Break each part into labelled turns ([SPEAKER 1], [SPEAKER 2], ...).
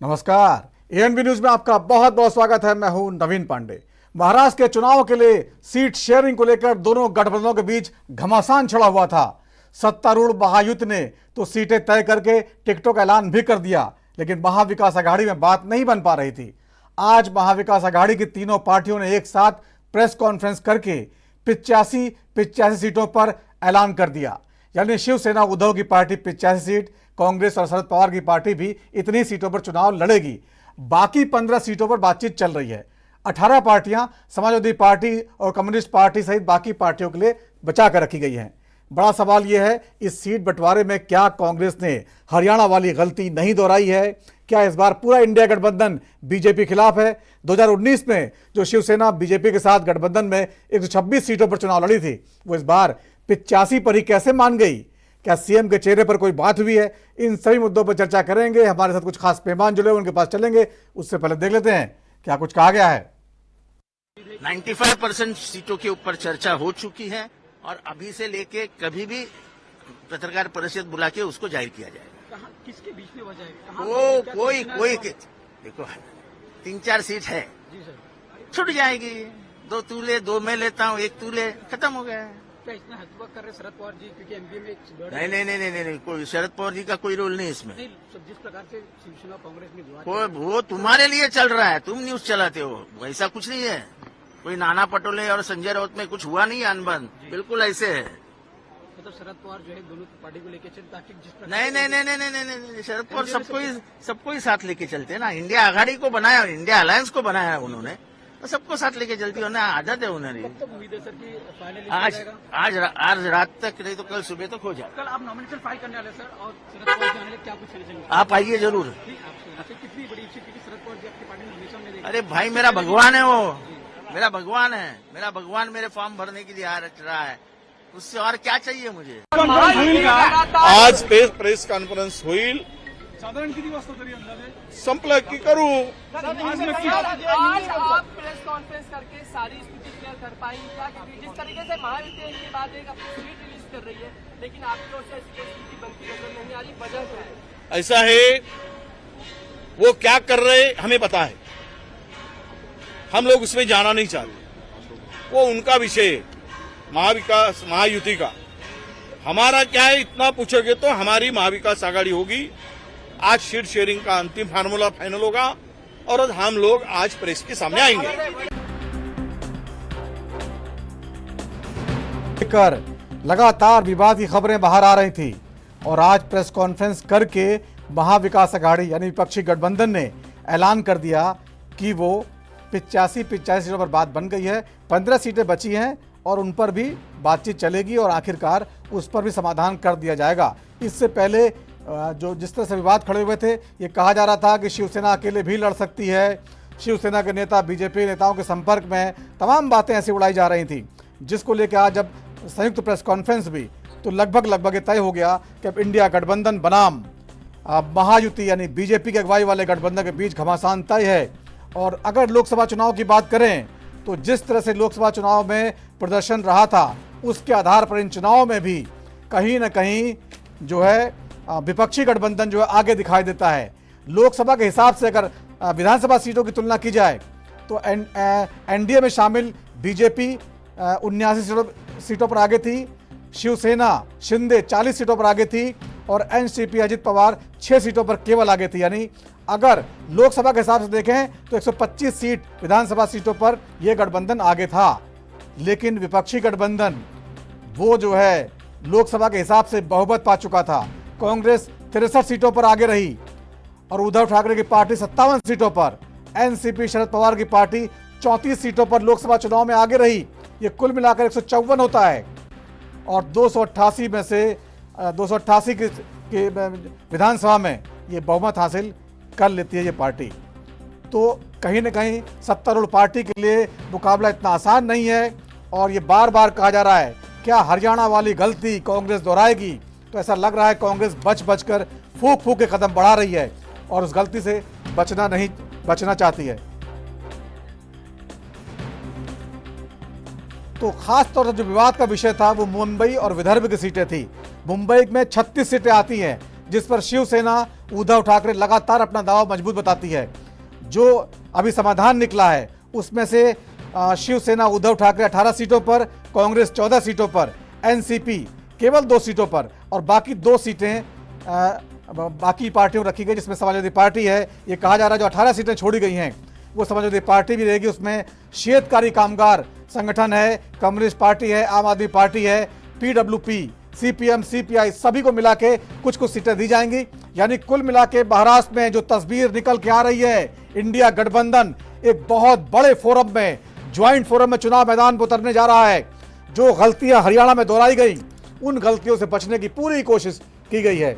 [SPEAKER 1] नमस्कार। ANB news में आपका बहुत बहुत स्वागत है। मैं हूं नवीन पांडे। महाराष्ट्र के चुनाव के लिए सीट शेयरिंग को लेकर दोनों गठबंधनों के बीच घमासान छिड़ा हुआ था। सत्तारूढ़ महायुति ने तो सीटें तय करके टिकटों का ऐलान भी कर दिया, लेकिन महाविकास आघाड़ी में बात नहीं बन पा रही थी। आज महाविकास आघाड़ी की तीनों पार्टियों ने एक साथ प्रेस कॉन्फ्रेंस करके 85 सीटों पर ऐलान कर दिया। यानी शिवसेना उद्धव की पार्टी 85 सीट, कांग्रेस और शरद पवार की पार्टी भी इतनी सीटों पर चुनाव लड़ेगी। बाकी 15 सीटों पर बातचीत चल रही है। 18 पार्टियां समाजवादी पार्टी और कम्युनिस्ट पार्टी सहित बाकी पार्टियों के लिए बचा कर रखी गई हैं। बड़ा सवाल यह है, इस सीट बंटवारे में क्या कांग्रेस ने हरियाणा वाली गलती नहीं दोहराई है? क्या इस बार पूरा इंडिया गठबंधन बीजेपी खिलाफ है? 2019 में जो शिवसेना बीजेपी के साथ गठबंधन में 126 सीटों पर चुनाव लड़ी थी, वो इस बार 85 पर ही कैसे मान गई? क्या सीएम के चेहरे पर कोई बात हुई है? इन सभी मुद्दों पर चर्चा करेंगे। हमारे साथ कुछ खास मेहमान जुड़े उनके पास चलेंगे। उससे पहले देख लेते हैं क्या कुछ कहा गया है।
[SPEAKER 2] 95% सीटों के ऊपर चर्चा हो चुकी है और अभी से लेके कभी भी पत्रकार परिषद बुला के उसको जाहिर किया जाएगा।
[SPEAKER 3] किसके बीच में वजह है?
[SPEAKER 2] कोई देखो 3-4 सीट है, छूट जाएगी। 2 तू ले, 2 मैं लेता हूँ, 1 तू ले, खत्म हो गया।
[SPEAKER 3] क्या इतना हतबक कर रहे शरद पवार जी? क्योंकि एमपी में
[SPEAKER 2] नहीं, कोई शरद पवार जी का कोई रोल नहीं इसमें।
[SPEAKER 3] नहीं, जिस प्रकार से शिवसेना कांग्रेस में
[SPEAKER 2] वो तुम्हारे लिए चल रहा है, तुम न्यूज चलाते हो, वैसा कुछ नहीं है। कोई नाना पटोले और संजय राउत में कुछ हुआ नहीं अनबन, बिल्कुल ऐसे है।
[SPEAKER 3] मतलब शरद पवार जो है दोनों पार्टी को लेकर चलता, जिस प्रकार
[SPEAKER 2] नहीं, शरद पवार सबको ही साथ लेके चलते हैं ना। इंडिया आघाड़ी को बनाया, इंडिया अलायंस को बनाया है उन्होंने, तो सबको साथ लेके चलती है ना। आदत है उन्हें।
[SPEAKER 3] कब तक उम्मीद है सर कि फाइनली
[SPEAKER 2] आज रात तक नहीं तो कल सुबह तक हो जाए।
[SPEAKER 3] कल आप नॉमिनेशन फाइल करने वाले सर, और शरद पवार जी आने क्या कुछ सजेशन?
[SPEAKER 2] आप आइए जरूर।
[SPEAKER 3] आपसे कितनी बड़ी इच्छा, क्योंकि शरद पवार जी आपकी पार्टी में हमेशा हमने देखा।
[SPEAKER 2] अरे भाई, मेरा भगवान है वो, मेरा भगवान है। मेरा भगवान मेरे फॉर्म भरने के लिए आ रहा है, उससे और क्या चाहिए मुझे?
[SPEAKER 4] आज प्रेस कॉन्फरन्स होईल.
[SPEAKER 3] साधारण किती वाजता तरी अंदाजे
[SPEAKER 4] संपलं की करू.
[SPEAKER 5] आज आप प्रेस कॉन्फ्रेंस करके सारी स्थिति क्लियर कर पाएंगे क्या? क्योंकि जिस तरीके से महायुति के बाद एक अपनी स्पीड रिलीज कर रही है, लेकिन आपकी ओर से ऐसी स्थिति बनती नजर नहीं आ रही, वजह क्या है?
[SPEAKER 4] ऐसा है, वो क्या कर रहे हमें पता है, हम लोग उसमें जाना नहीं चाहते। वो उनका विषय है, महाविकास महायुति का। हमारा क्या है, इतना पूछोगे तो हमारी महाविकास आघाड़ी होगी। आज सीट शेयरिंग का अंतिम फार्मूला फाइनल होगा और हम लोग आज प्रेस के सामने आएंगे।
[SPEAKER 1] लेकर लगातार विवाद की खबरें बाहर आ रही थी और आज प्रेस कॉन्फ्रेंस करके महाविकास आघाड़ी यानी विपक्षी गठबंधन ने ऐलान कर दिया कि वो 85 सीटों पर बात बन गई है। 15 सीटें बची हैं और उन पर भी बातचीत चलेगी और आखिरकार उस पर भी समाधान कर दिया जाएगा। इससे पहले जो जिस तरह से विवाद खड़े हुए थे, ये कहा जा रहा था कि शिवसेना अकेले भी लड़ सकती है, शिवसेना के नेता बीजेपी नेताओं के संपर्क में, तमाम बातें ऐसी उड़ाई जा रही थी, जिसको लेकर आज जब संयुक्त प्रेस कॉन्फ्रेंस भी तो लगभग ये तय हो गया कि अब इंडिया गठबंधन बनाम महायुति यानी बीजेपी के अगुवाई वाले गठबंधन के बीच घमासान तय है। और अगर लोकसभा चुनाव की बात करें तो जिस तरह से लोकसभा चुनाव में प्रदर्शन रहा था, उसके आधार पर इन चुनावों में भी कहीं ना कहीं जो है विपक्षी गठबंधन जो है आगे दिखाई देता है। लोकसभा के हिसाब से अगर विधानसभा सीटों की तुलना की जाए तो एनडीए में शामिल बीजेपी 79 सीटों पर आगे थी, शिवसेना शिंदे 40 सीटों पर आगे थी और एनसीपी अजित पवार 6 सीटों पर केवल आगे थी। यानी अगर लोकसभा के हिसाब से देखें तो 125 सीट विधानसभा सीटों पर यह गठबंधन आगे था। लेकिन विपक्षी गठबंधन वो जो है लोकसभा के हिसाब से बहुमत पा चुका था। कांग्रेस 63 सीटों पर आगे रही और उद्धव ठाकरे की पार्टी 57 सीटों पर, एनसीपी शरद पवार की पार्टी 34 सीटों पर लोकसभा चुनाव में आगे रही। ये कुल मिलाकर 154 होता है और 288 में से 288 की विधानसभा में ये बहुमत हासिल कर लेती है ये पार्टी। तो कहीं ना कहीं सत्तारूढ़ पार्टी के लिए मुकाबला इतना आसान नहीं है और ये बार बार कहा जा रहा है क्या हरियाणा वाली गलती कांग्रेस दोहराएगी? तो ऐसा लग रहा है कांग्रेस बच कर फूक के कदम बढ़ा रही है और उस गलती से बचना चाहती है। तो खास तौर से जो विवाद का विषय था वो मुंबई और विदर्भ की सीटें थी। मुंबई में 36 सीटें आती हैं जिस पर शिवसेना उद्धव ठाकरे लगातार अपना दावा मजबूत बताती है। जो अभी समाधान निकला है उसमें से शिवसेना उद्धव ठाकरे 18 सीटों पर, कांग्रेस 14 सीटों पर, एनसीपी केवल 2 सीटों पर और बाकी 2 सीटें बाकी पार्टियों रखी गई, जिसमें समाजवादी पार्टी है। ये कहा जा रहा है जो 18 सीटें छोड़ी गई हैं वो समाजवादी पार्टी भी रहेगी, उसमें शेतकारी कामगार संगठन है, कम्युनिस्ट पार्टी है, आम आदमी पार्टी है, पीडब्ल्यूपी, सीपीएम, सीपीआई सभी को मिला के कुछ कुछ सीटें दी जाएंगी। यानी कुल मिला के महाराष्ट्र में जो तस्वीर निकल के आ रही है, इंडिया गठबंधन एक बहुत बड़े फोरम में, ज्वाइंट फोरम में चुनाव मैदान पर उतरने जा रहा है। जो गलतियां हरियाणा में दोहराई गई उन गलतियों से बचने की पूरी कोशिश की गई है।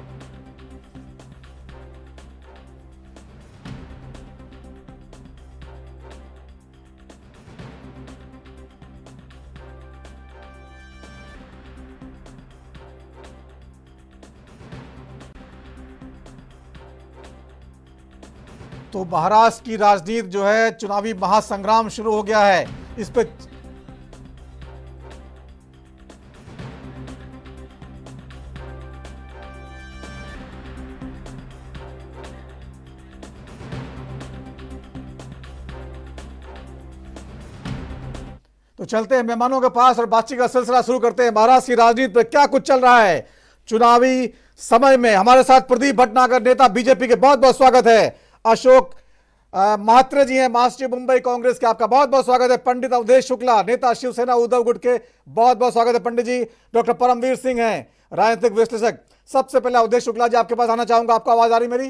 [SPEAKER 1] तो महाराष्ट्र की राजनीति जो है, चुनावी महासंग्राम शुरू हो गया है। इस पे तो चलते हैं मेहमानों के पास और बातचीत का सिलसिला शुरू करते हैं। महाराष्ट्र की राजनीति पर क्या कुछ चल रहा है चुनावी समय में। हमारे साथ प्रदीप भटनागर, नेता बीजेपी के, बहुत बहुत स्वागत है। अशोक महात्रे जी हैं, महासचिव मुंबई कांग्रेस के, आपका बहुत बहुत स्वागत है। पंडित अवधेश शुक्ला, नेता शिवसेना उद्धव गुट के, बहुत बहुत स्वागत है पंडित जी। डॉक्टर परमवीर सिंह हैं, राजनीतिक विश्लेषक। सबसे पहले अवधेश शुक्ला जी आपके पास आना चाहूंगा, आपको आवाज आ रही मेरी?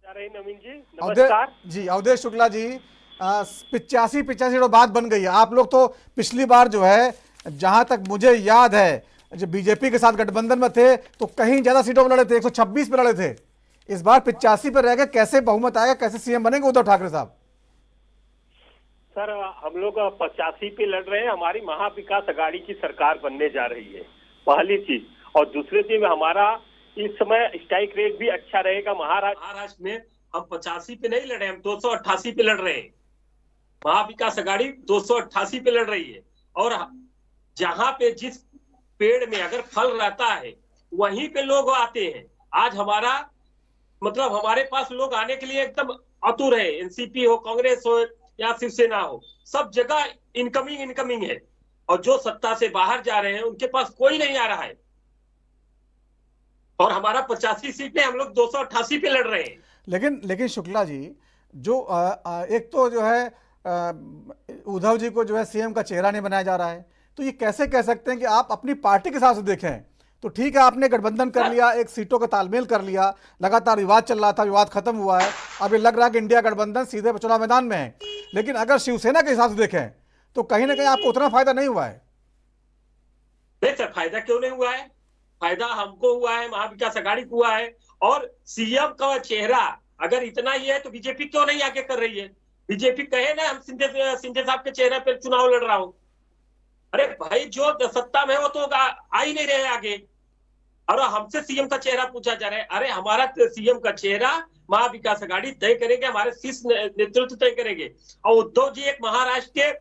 [SPEAKER 6] नवीन जी नमस्कार
[SPEAKER 1] जी अवधेश शुक्ला जी, 85 बात बन गई है। आप लोग तो पिछली बार जो है, जहां तक मुझे याद है, जब बीजेपी के साथ गठबंधन में थे तो कहीं ज्यादा सीटों पर लड़े थे, 126 पे लड़े थे। इस बार 85 पे रह गए, कैसे बहुमत आएगा, कैसे सीएम बनेंगे उद्धव ठाकरे साहब?
[SPEAKER 6] सर, हम लोग 85 पे लड़ रहे हैं। हमारी महाविकास अघाड़ी की सरकार बनने जा रही है, पहली चीज। और दूसरी चीज में हमारा इस समय स्ट्राइक रेट भी अच्छा रहेगा। महाराष्ट्र में हम 85 पे नहीं लड़े, हम 288 पे लड़ रहे हैं। महाविकास अघाड़ी 288 पे लड़ रही है। और जहां पे जिस पेड़ में अगर फल रहता है वहीं पे लोग आते हैं। आज हमारा मतलब हमारे पास लोग आने के लिए एकदम आतुर है। एनसीपी हो, कांग्रेस हो या शिवसेना हो, सब जगह इनकमिंग है। और जो सत्ता से बाहर जा रहे हैं उनके पास कोई नहीं आ रहा है। और हमारा 85 सीटें, हम लोग 288 पे लड़ रहे हैं।
[SPEAKER 1] लेकिन शुक्ला जी, जो एक तो जो है उद्धव जी को जो है सीएम का चेहरा नहीं बनाया जा रहा है, तो ये कैसे कह सकते हैं कि आप अपनी पार्टी के हिसाब से देखें? तो ठीक है, आपने गठबंधन कर लिया, एक सीटों का तालमेल कर लिया, लगातार विवाद चल रहा था, विवाद खत्म हुआ है, अब ये लग रहा है कि इंडिया गठबंधन सीधे चुनाव मैदान में है। लेकिन अगर शिवसेना के हिसाब से देखें तो कहीं ना कहीं आपको उतना फायदा नहीं हुआ है।
[SPEAKER 6] नहीं सर, फायदा क्यों नहीं हुआ है? फायदा हमको हुआ है, महाविकास अघाड़ी को हुआ है। और सीएम का चेहरा अगर इतना ही है तो बीजेपी क्यों नहीं आगे कर रही है? बीजेपी कहे ना, हम सिंधे साहब के चेहरे पर चुनाव लड़ रहा हूं। अरे भाई, जो सत्ता में है वो तो आ ही नहीं रहे आगे। और हमसे सीएम का चेहरा पूछा जा रहा है। अरे हमारा सीएम का चेहरा महाविकास अघाड़ी तय करेंगे, हमारे शीर्ष नेतृत्व तय करेंगे। और उद्धव जी एक महाराष्ट्र के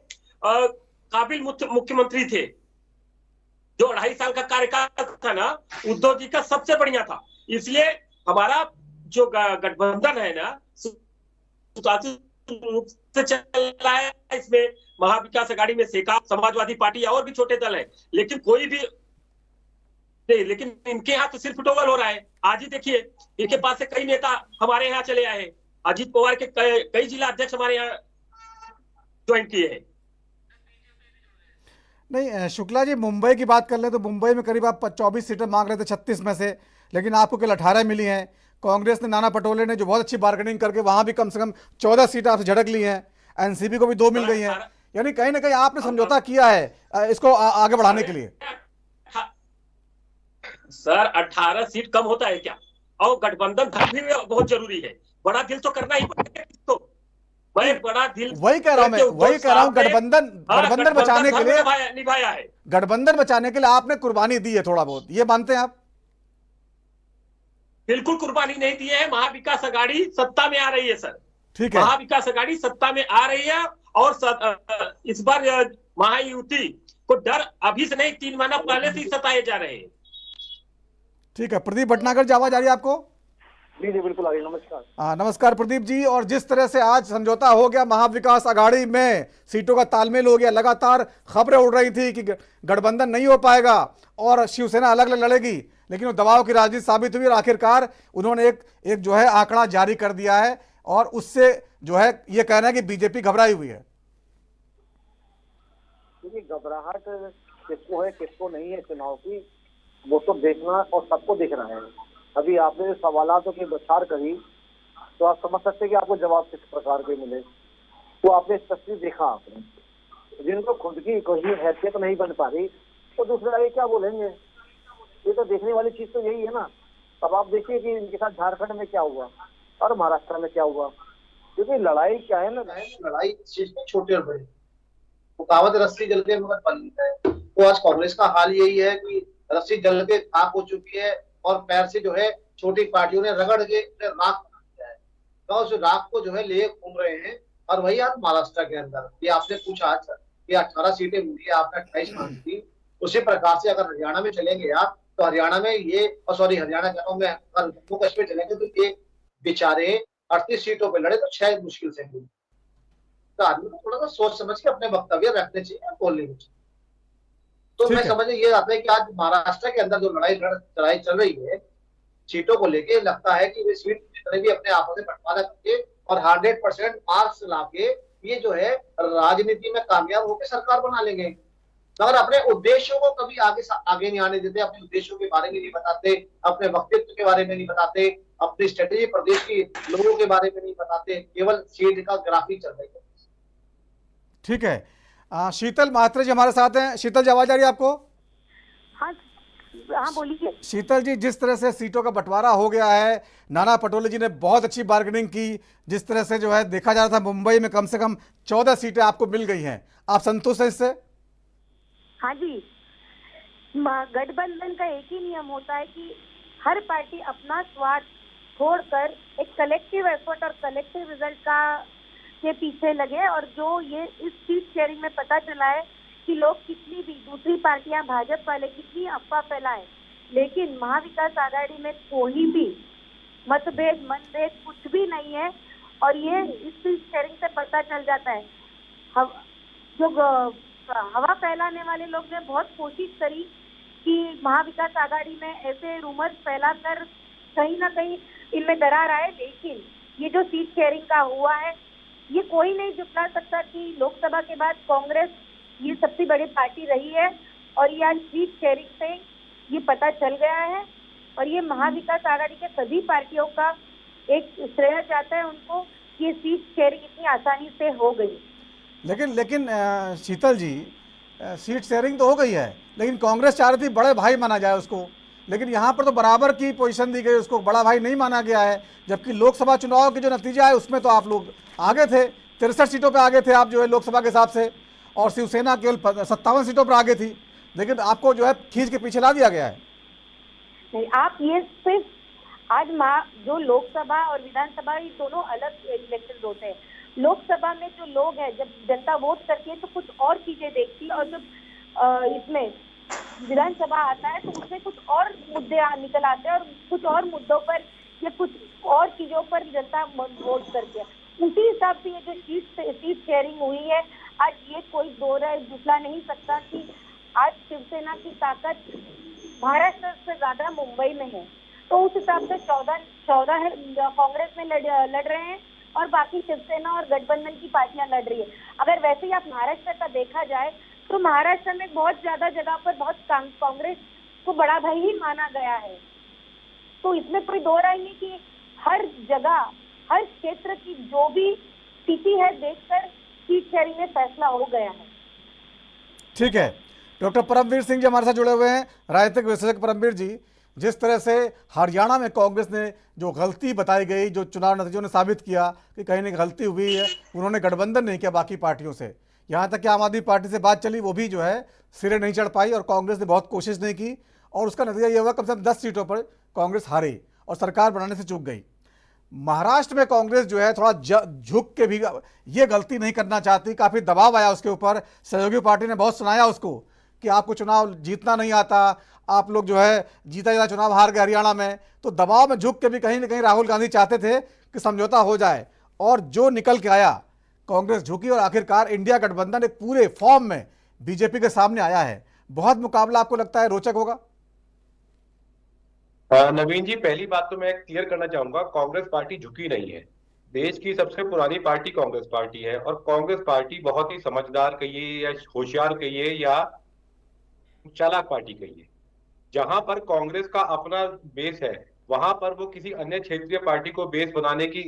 [SPEAKER 6] काबिल मुख्यमंत्री थे। जो 2.5 साल का कार्यकाल था ना, उद्धव जी का सबसे बढ़िया था। इसलिए हमारा जो गठबंधन है ना, रूप से चल रहा है। इसमें महाविकास अघाड़ी में सेका, समाजवादी पार्टी और भी छोटे दल है, लेकिन कोई भी नहीं। लेकिन इनके यहाँ तो सिर्फ टोगल हो रहा है। आज ही देखिए, इनके पास से कई नेता हमारे यहाँ चले आए हैं। अजीत पवार के कई जिला अध्यक्ष हमारे यहाँ ज्वाइन किए हैं।
[SPEAKER 1] नहीं शुक्ला जी, मुंबई की बात कर ले तो मुंबई में करीब आप 24 सीटें मांग रहे थे 36 में से, लेकिन आपको केवल 18 मिली हैं। कांग्रेस ने, नाना पटोले ने जो बहुत अच्छी बार्गेनिंग करके वहां भी कम से कम 14 सीटें आपसे झड़क ली हैं। एनसीपी को भी 2 मिल गई हैं। यानी कहीं ना कहीं आपने समझौता किया है इसको आगे बढ़ाने के लिए।
[SPEAKER 6] सर, 18 सीट कम होता है क्या? और गठबंधन भी बहुत जरूरी है। बड़ा दिल तो करना ही पड़ेगा। तो मैं बड़ा दिल
[SPEAKER 1] वही कह रहा हूँ, गठबंधन बचाने के लिए
[SPEAKER 6] निभाया है।
[SPEAKER 1] गठबंधन बचाने के लिए आपने कुर्बानी दी है थोड़ा बहुत, ये मानते हैं आप?
[SPEAKER 6] बिल्कुल कुर्बानी नहीं दी है। महाविकास अघाड़ी सत्ता में आ रही है सर।
[SPEAKER 1] ठीक है,
[SPEAKER 6] महाविकास अघाड़ी सत्ता में आ रही है। और इस बार महायुति को डर अभी से नहीं, 3 महीना पहले से ही सताए जा रहे हैं।
[SPEAKER 1] ठीक है, प्रदीप भटनागर जी आवाज आ रही है आपको?
[SPEAKER 7] जी जी बिल्कुल आ रही है। नमस्कार।
[SPEAKER 1] नमस्कार प्रदीप जी। और जिस तरह से आज समझौता हो गया महाविकास आघाड़ी में, सीटों का तालमेल हो गया, लगातार खबरें उड़ रही थी कि गठबंधन नहीं हो पाएगा और शिवसेना अलग अलग लड़ेगी, लेकिन वो दबाव की राजनीति साबित हुई और आखिरकार उन्होंने एक जो है आंकड़ा जारी कर दिया है और उससे जो है ये कहना है कि बीजेपी घबराई हुई है।
[SPEAKER 7] क्योंकि घबराहट किसको है किसको नहीं है चुनाव की, वो तो देखना और सबको देखना है। अभी आपने सवालों की बछार करी तो आप समझ सकते हैं कि आपको जवाब किस प्रकार के मिले। तो आपने इस तस्वीर देखा, आपने जिनको खुद की कोई हैसियत नहीं बन पा रही तो दूसरे आगे क्या बोलेंगे। ये तो देखने वाली चीज तो यही है ना। अब आप देखिए कि इनके साथ झारखंड में क्या हुआ और महाराष्ट्र में क्या हुआ। क्योंकि लड़ाई क्या है ना,
[SPEAKER 8] लड़ाई इस चीज में छोटे और बड़े, वो कहावत रस्सी जल के मगर बन है। तो आज कांग्रेस का हाल यही है कि रस्सी जल के खाक हो चुकी है और पैर से जो है छोटी पार्टियों ने रगड़ के राख बना दिया है, तो उस राख को जो है ले घूम रहे हैं। और वही आज महाराष्ट्र के अंदर ये आपने पूछा आज कि 18 सीटें मिली है, आपने 28 मांगी थी। उसी प्रकार से अगर हरियाणा में चलेंगे आप तो हरियाणा में ये हरियाणा में अगर जम्मू कश्मीर चलेंगे तो ये बेचारे 38 सीटों पे लड़े तो 6 मुश्किल से मिली। तो आदमी को थोड़ा सा सोच समझ के अपने वक्तव्य रखने चाहिए, बोलने चाहिए। तो मैं समझ ये आता है कि आज महाराष्ट्र के अंदर जो लड़ाई चल रही है सीटों को लेके, लगता है कि वे सीट जितने भी अपने आपस में बंटवारा करके और 100% मार्क्स लाके ये जो है राजनीति में कामयाब होकर सरकार बना लेंगे, मगर अपने उद्देश्यों को कभी आगे नहीं आने देते। अपने उद्देश्यों के बारे में नहीं बताते, अपने व्यक्तित्व के बारे में नहीं बताते, अपनी स्ट्रेटेजी प्रदेश की लोगों के बारे में नहीं बताते, केवल सीट का ग्राफिक चल रही है।
[SPEAKER 1] ठीक है, शीतल महात्रे जी हमारे साथ हैं। शीतल जी आवाज आ रही है आपको?
[SPEAKER 9] हाँ हाँ बोलिए।
[SPEAKER 1] शीतल जी, जिस तरह से सीटों का बंटवारा हो गया है, नाना पटोले जी ने बहुत अच्छी बार्गेनिंग की। जिस तरह से जो है देखा जा रहा था मुंबई में कम से कम 14 सीटें आपको मिल गई हैं, आप संतुष्ट हैं इससे?
[SPEAKER 9] हाँ जी, गठबंधन का एक ही नियम होता है कि हर पार्टी अपना स्वार्थ छोड़कर एक कलेक्टिव एफर्ट और कलेक्टिव रिजल्ट के पीछे लगे। और जो ये इस सीट शेयरिंग में पता चला है कि लोग कितनी भी दूसरी पार्टियां भाजपा वाले कितनी अफवाह फैलाएं, लेकिन महाविकास आघाड़ी में कोई भी मतभेद मनभेद कुछ भी नहीं है। और ये इस सीट शेयरिंग से पता चल जाता है। जो हवा फैलाने वाले लोग ने बहुत कोशिश करी कि महाविकास आघाड़ी में ऐसे रूमर्स फैलाकर कहीं ना कहीं इनमें दरार आए, लेकिन ये जो सीट शेयरिंग का हुआ है ये कोई नहीं झुकला सकता कि लोकसभा के बाद कांग्रेस ये सबसे बड़ी पार्टी रही है। और ये आज सीट शेयरिंग से ये पता चल गया है और ये महाविकास आघाड़ी के सभी पार्टियों का एक श्रेय जाता है उनको कि ये सीट शेयरिंग इतनी आसानी से हो गई।
[SPEAKER 1] लेकिन शीतल जी, सीट शेयरिंग तो हो गई है, लेकिन कांग्रेस चाह रही थी बड़े भाई माना जाए उसको, लेकिन यहाँ पर तो बराबर की पोजीशन दी गई, उसको बड़ा भाई नहीं माना गया है। जबकि लोकसभा चुनाव के जो नतीजा है उसमें तो आप लोग आगे थे, 63 सीटों पे आगे थे आप जो है लोकसभा के हिसाब से, और शिवसेना केवल 57 सीटों पर आगे थी, लेकिन आपको जो है खींच के पीछे ला दिया गया है।
[SPEAKER 9] नहीं, आप ये सिर्फ आज जो लोकसभा और विधानसभा ये दोनों अलग इलेक्शन होते हैं। लोकसभा में जो लोग हैं, जब जनता वोट करती है तो कुछ और चीजें देखती है, और जब इसमें विधानसभा आता है तो उसमें कुछ और मुद्दे निकल आते हैं और कुछ और मुद्दों पर या कुछ और चीजों पर जनता वोट करती है। उसी हिसाब से ये जो सीट शेयरिंग हुई है, आज ये कोई दो राय झुकला नहीं सकता कि आज शिवसेना की ताकत महाराष्ट्र से ज्यादा मुंबई में है। तो उस हिसाब से 14 कांग्रेस में लड़ रहे हैं और बाकी शिवसेना और गठबंधन की पार्टियां लड़ रही है। अगर वैसे ही आप महाराष्ट्र का देखा जाए तो महाराष्ट्र में बहुत ज्यादा जगह पर बहुत कांग्रेस को बड़ा भाई ही माना गया है। तो इसमें कोई दो राय नहीं कि हर जगह हर क्षेत्र की जो भी स्थिति है देखकर सीट शेयरिंग में फैसला हो गया है।
[SPEAKER 1] ठीक है, डॉक्टर परमवीर सिंह जी हमारे साथ जुड़े हुए हैं, राजनीतिक विश्लेषक। परमवीर जी, जिस तरह से हरियाणा में कांग्रेस ने जो गलती बताई गई, जो चुनाव नतीजों ने साबित किया कि कहीं ना गलती हुई है, उन्होंने गठबंधन नहीं किया बाकी पार्टियों से, यहाँ तक कि आम आदमी पार्टी से बात चली वो भी जो है सिरे नहीं चढ़ पाई और कांग्रेस ने बहुत कोशिश नहीं की, और उसका नतीजा ये हुआ कम से कम 10 सीटों पर कांग्रेस हारी और सरकार बनाने से चूक गई। महाराष्ट्र में कांग्रेस जो है थोड़ा झुक के भी ये गलती नहीं करना चाहती, काफ़ी दबाव आया उसके ऊपर, सहयोगी पार्टी ने बहुत सुनाया उसको कि आपको चुनाव जीतना नहीं आता, आप लोग जो है जीता जीता चुनाव हार गए हरियाणा में, तो दबाव में झुक के भी कहीं ना कहीं राहुल गांधी चाहते थे कि समझौता हो जाए। और जो निकल के आया, कांग्रेस झुकी और आखिरकार इंडिया गठबंधन एक पूरे फॉर्म में बीजेपी के सामने आया है। बहुत मुकाबला आपको लगता है रोचक होगा?
[SPEAKER 10] नवीन जी, पहली बात तो मैं क्लियर करना चाहूंगा, कांग्रेस पार्टी झुकी नहीं है। देश की सबसे पुरानी पार्टी कांग्रेस पार्टी है और कांग्रेस पार्टी बहुत ही समझदार कहिए या होशियार कहिए या चालाक पार्टी कहिए। जहां पर कांग्रेस का अपना बेस है वहां पर वो किसी अन्य क्षेत्रीय पार्टी को बेस बनाने की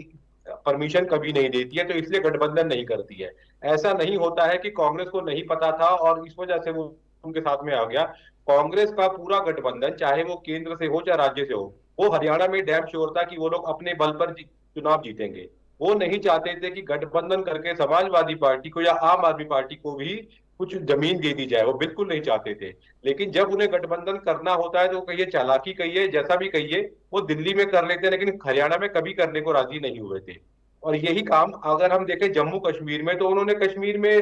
[SPEAKER 10] परमिशन कभी नहीं देती है, तो इसलिए गठबंधन नहीं करती है। ऐसा नहीं होता है कि कांग्रेस को नहीं पता था और इस वजह से वो उनके साथ में आ गया। कांग्रेस का पूरा गठबंधन, चाहे वो केंद्र से हो चाहे राज्य से हो, वो हरियाणा में डैम श्योर था कि वो लोग अपने बल पर चुनाव जीतेंगे। वो नहीं चाहते थे कि गठबंधन करके समाजवादी पार्टी को या आम आदमी पार्टी को भी कुछ जमीन दे दी जाए, वो बिल्कुल नहीं चाहते थे। लेकिन जब उन्हें गठबंधन करना होता है तो कहिए चालाकी कहिए जैसा भी कहिए, वो दिल्ली में कर लेते हैं लेकिन हरियाणा में कभी करने को राजी नहीं हुए थे। और यही काम अगर हम देखें जम्मू कश्मीर में, तो उन्होंने कश्मीर में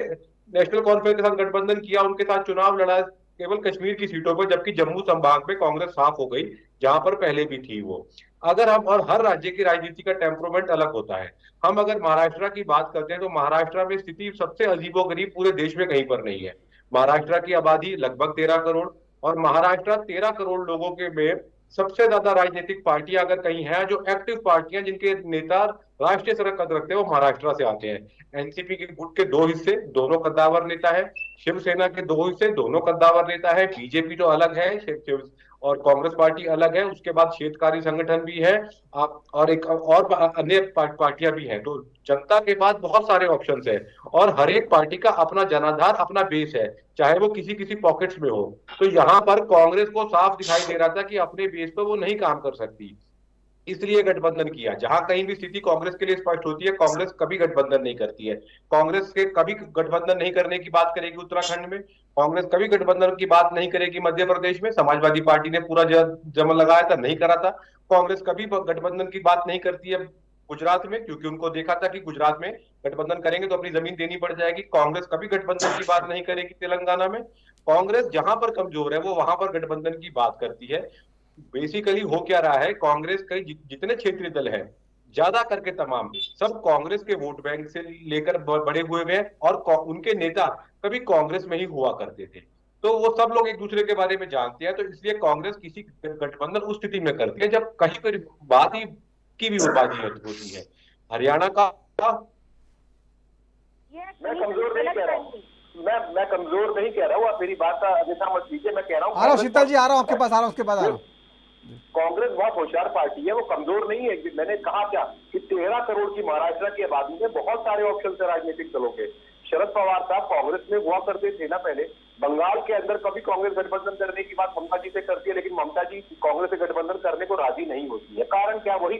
[SPEAKER 10] नेशनल कॉन्फ्रेंस के साथ गठबंधन किया, उनके साथ चुनाव लड़ा केवल कश्मीर की सीटों पर, जबकि जम्मू संभाग में कांग्रेस साफ हो गई जहां पर पहले भी थी वो। अगर हम, और हर राज्य की राजनीति का टेम्परोमेंट अलग होता है। हम अगर महाराष्ट्र की बात करते हैं तो महाराष्ट्र में स्थिति सबसे अजीबोगरीब पूरे देश में कहीं पर नहीं है। महाराष्ट्र की आबादी लगभग 13 करोड़ और महाराष्ट्र 13 करोड़ लोगों के में सबसे ज्यादा राजनीतिक पार्टियां अगर कहीं है, जो एक्टिव पार्टियां जिनके नेता राष्ट्रीय सर कद रखते हैं, वो महाराष्ट्र से आते हैं। एनसीपी के गुट के 2 हिस्से, दोनों कद्दावर नेता है। शिवसेना के 2 हिस्से, दोनों कद्दावर नेता है। बीजेपी तो अलग है और कांग्रेस पार्टी अलग है। उसके बाद क्षेत्रकारी संगठन भी है और एक और अन्य पार्टियां भी हैं। तो जनता के पास बहुत सारे ऑप्शंस है और हर एक पार्टी का अपना जनाधार, अपना बेस है, चाहे वो किसी किसी पॉकेट्स में हो। तो यहाँ पर कांग्रेस को साफ दिखाई दे रहा था कि अपने बेस पर वो नहीं काम कर सकती, इसलिए गठबंधन किया। जहां कहीं भी स्थिति कांग्रेस के लिए स्पष्ट होती है, कांग्रेस कभी गठबंधन नहीं करती है। कांग्रेस के कभी गठबंधन नहीं करने की बात करेगी उत्तराखंड में, कांग्रेस कभी गठबंधन की बात नहीं करेगी मध्य प्रदेश में। समाजवादी पार्टी ने पूरा जमन लगाया था, नहीं करा था। कांग्रेस कभी गठबंधन की बात नहीं करती है गुजरात में, क्योंकि उनको देखा था कि गुजरात में गठबंधन करेंगे तो अपनी जमीन देनी पड़ जाएगी। कांग्रेस कभी गठबंधन की बात नहीं करेगी तेलंगाना में। कांग्रेस जहां पर कमजोर है वो वहां पर गठबंधन की बात करती है। बेसिकली हो क्या रहा है, कांग्रेस के जितने क्षेत्रीय दल हैं ज्यादा करके तमाम सब कांग्रेस के वोट बैंक से लेकर बड़े हुए हैं और उनके नेता कभी कांग्रेस में ही हुआ करते थे। तो वो सब लोग एक दूसरे के बारे में जानते हैं। तो इसलिए कांग्रेस किसी गठबंधन उस स्थिति में करती है जब कहीं पर बात ही की भी बाजी होती है। हरियाणा का
[SPEAKER 7] मैं कमजोर नहीं कह रहा हूँ, मैं कमजोर नहीं कह रहा हूँ, आप मेरी बात का अन्यथा मत लीजिए। मैं कह रहा हूँ
[SPEAKER 1] आ रहा हूँ शीतल जी, आ रहा हूँ आपके पास, आ रहा हूँ उसके बाद आ रहा हूँ।
[SPEAKER 7] कांग्रेस बहुत होशियार पार्टी है, वो कमजोर नहीं है। मैंने कहा क्या कि 13 करोड़ की महाराष्ट्र की आबादी में बहुत सारे ऑप्शन है राजनीतिक दलों के। शरद पवार साहब कांग्रेस में हुआ करते थे ना पहले। बंगाल के अंदर कभी कांग्रेस गठबंधन करने की बात ममता जी से करती है, लेकिन ममता जी कांग्रेस से गठबंधन करने को राजी नहीं होती है। कारण क्या, वही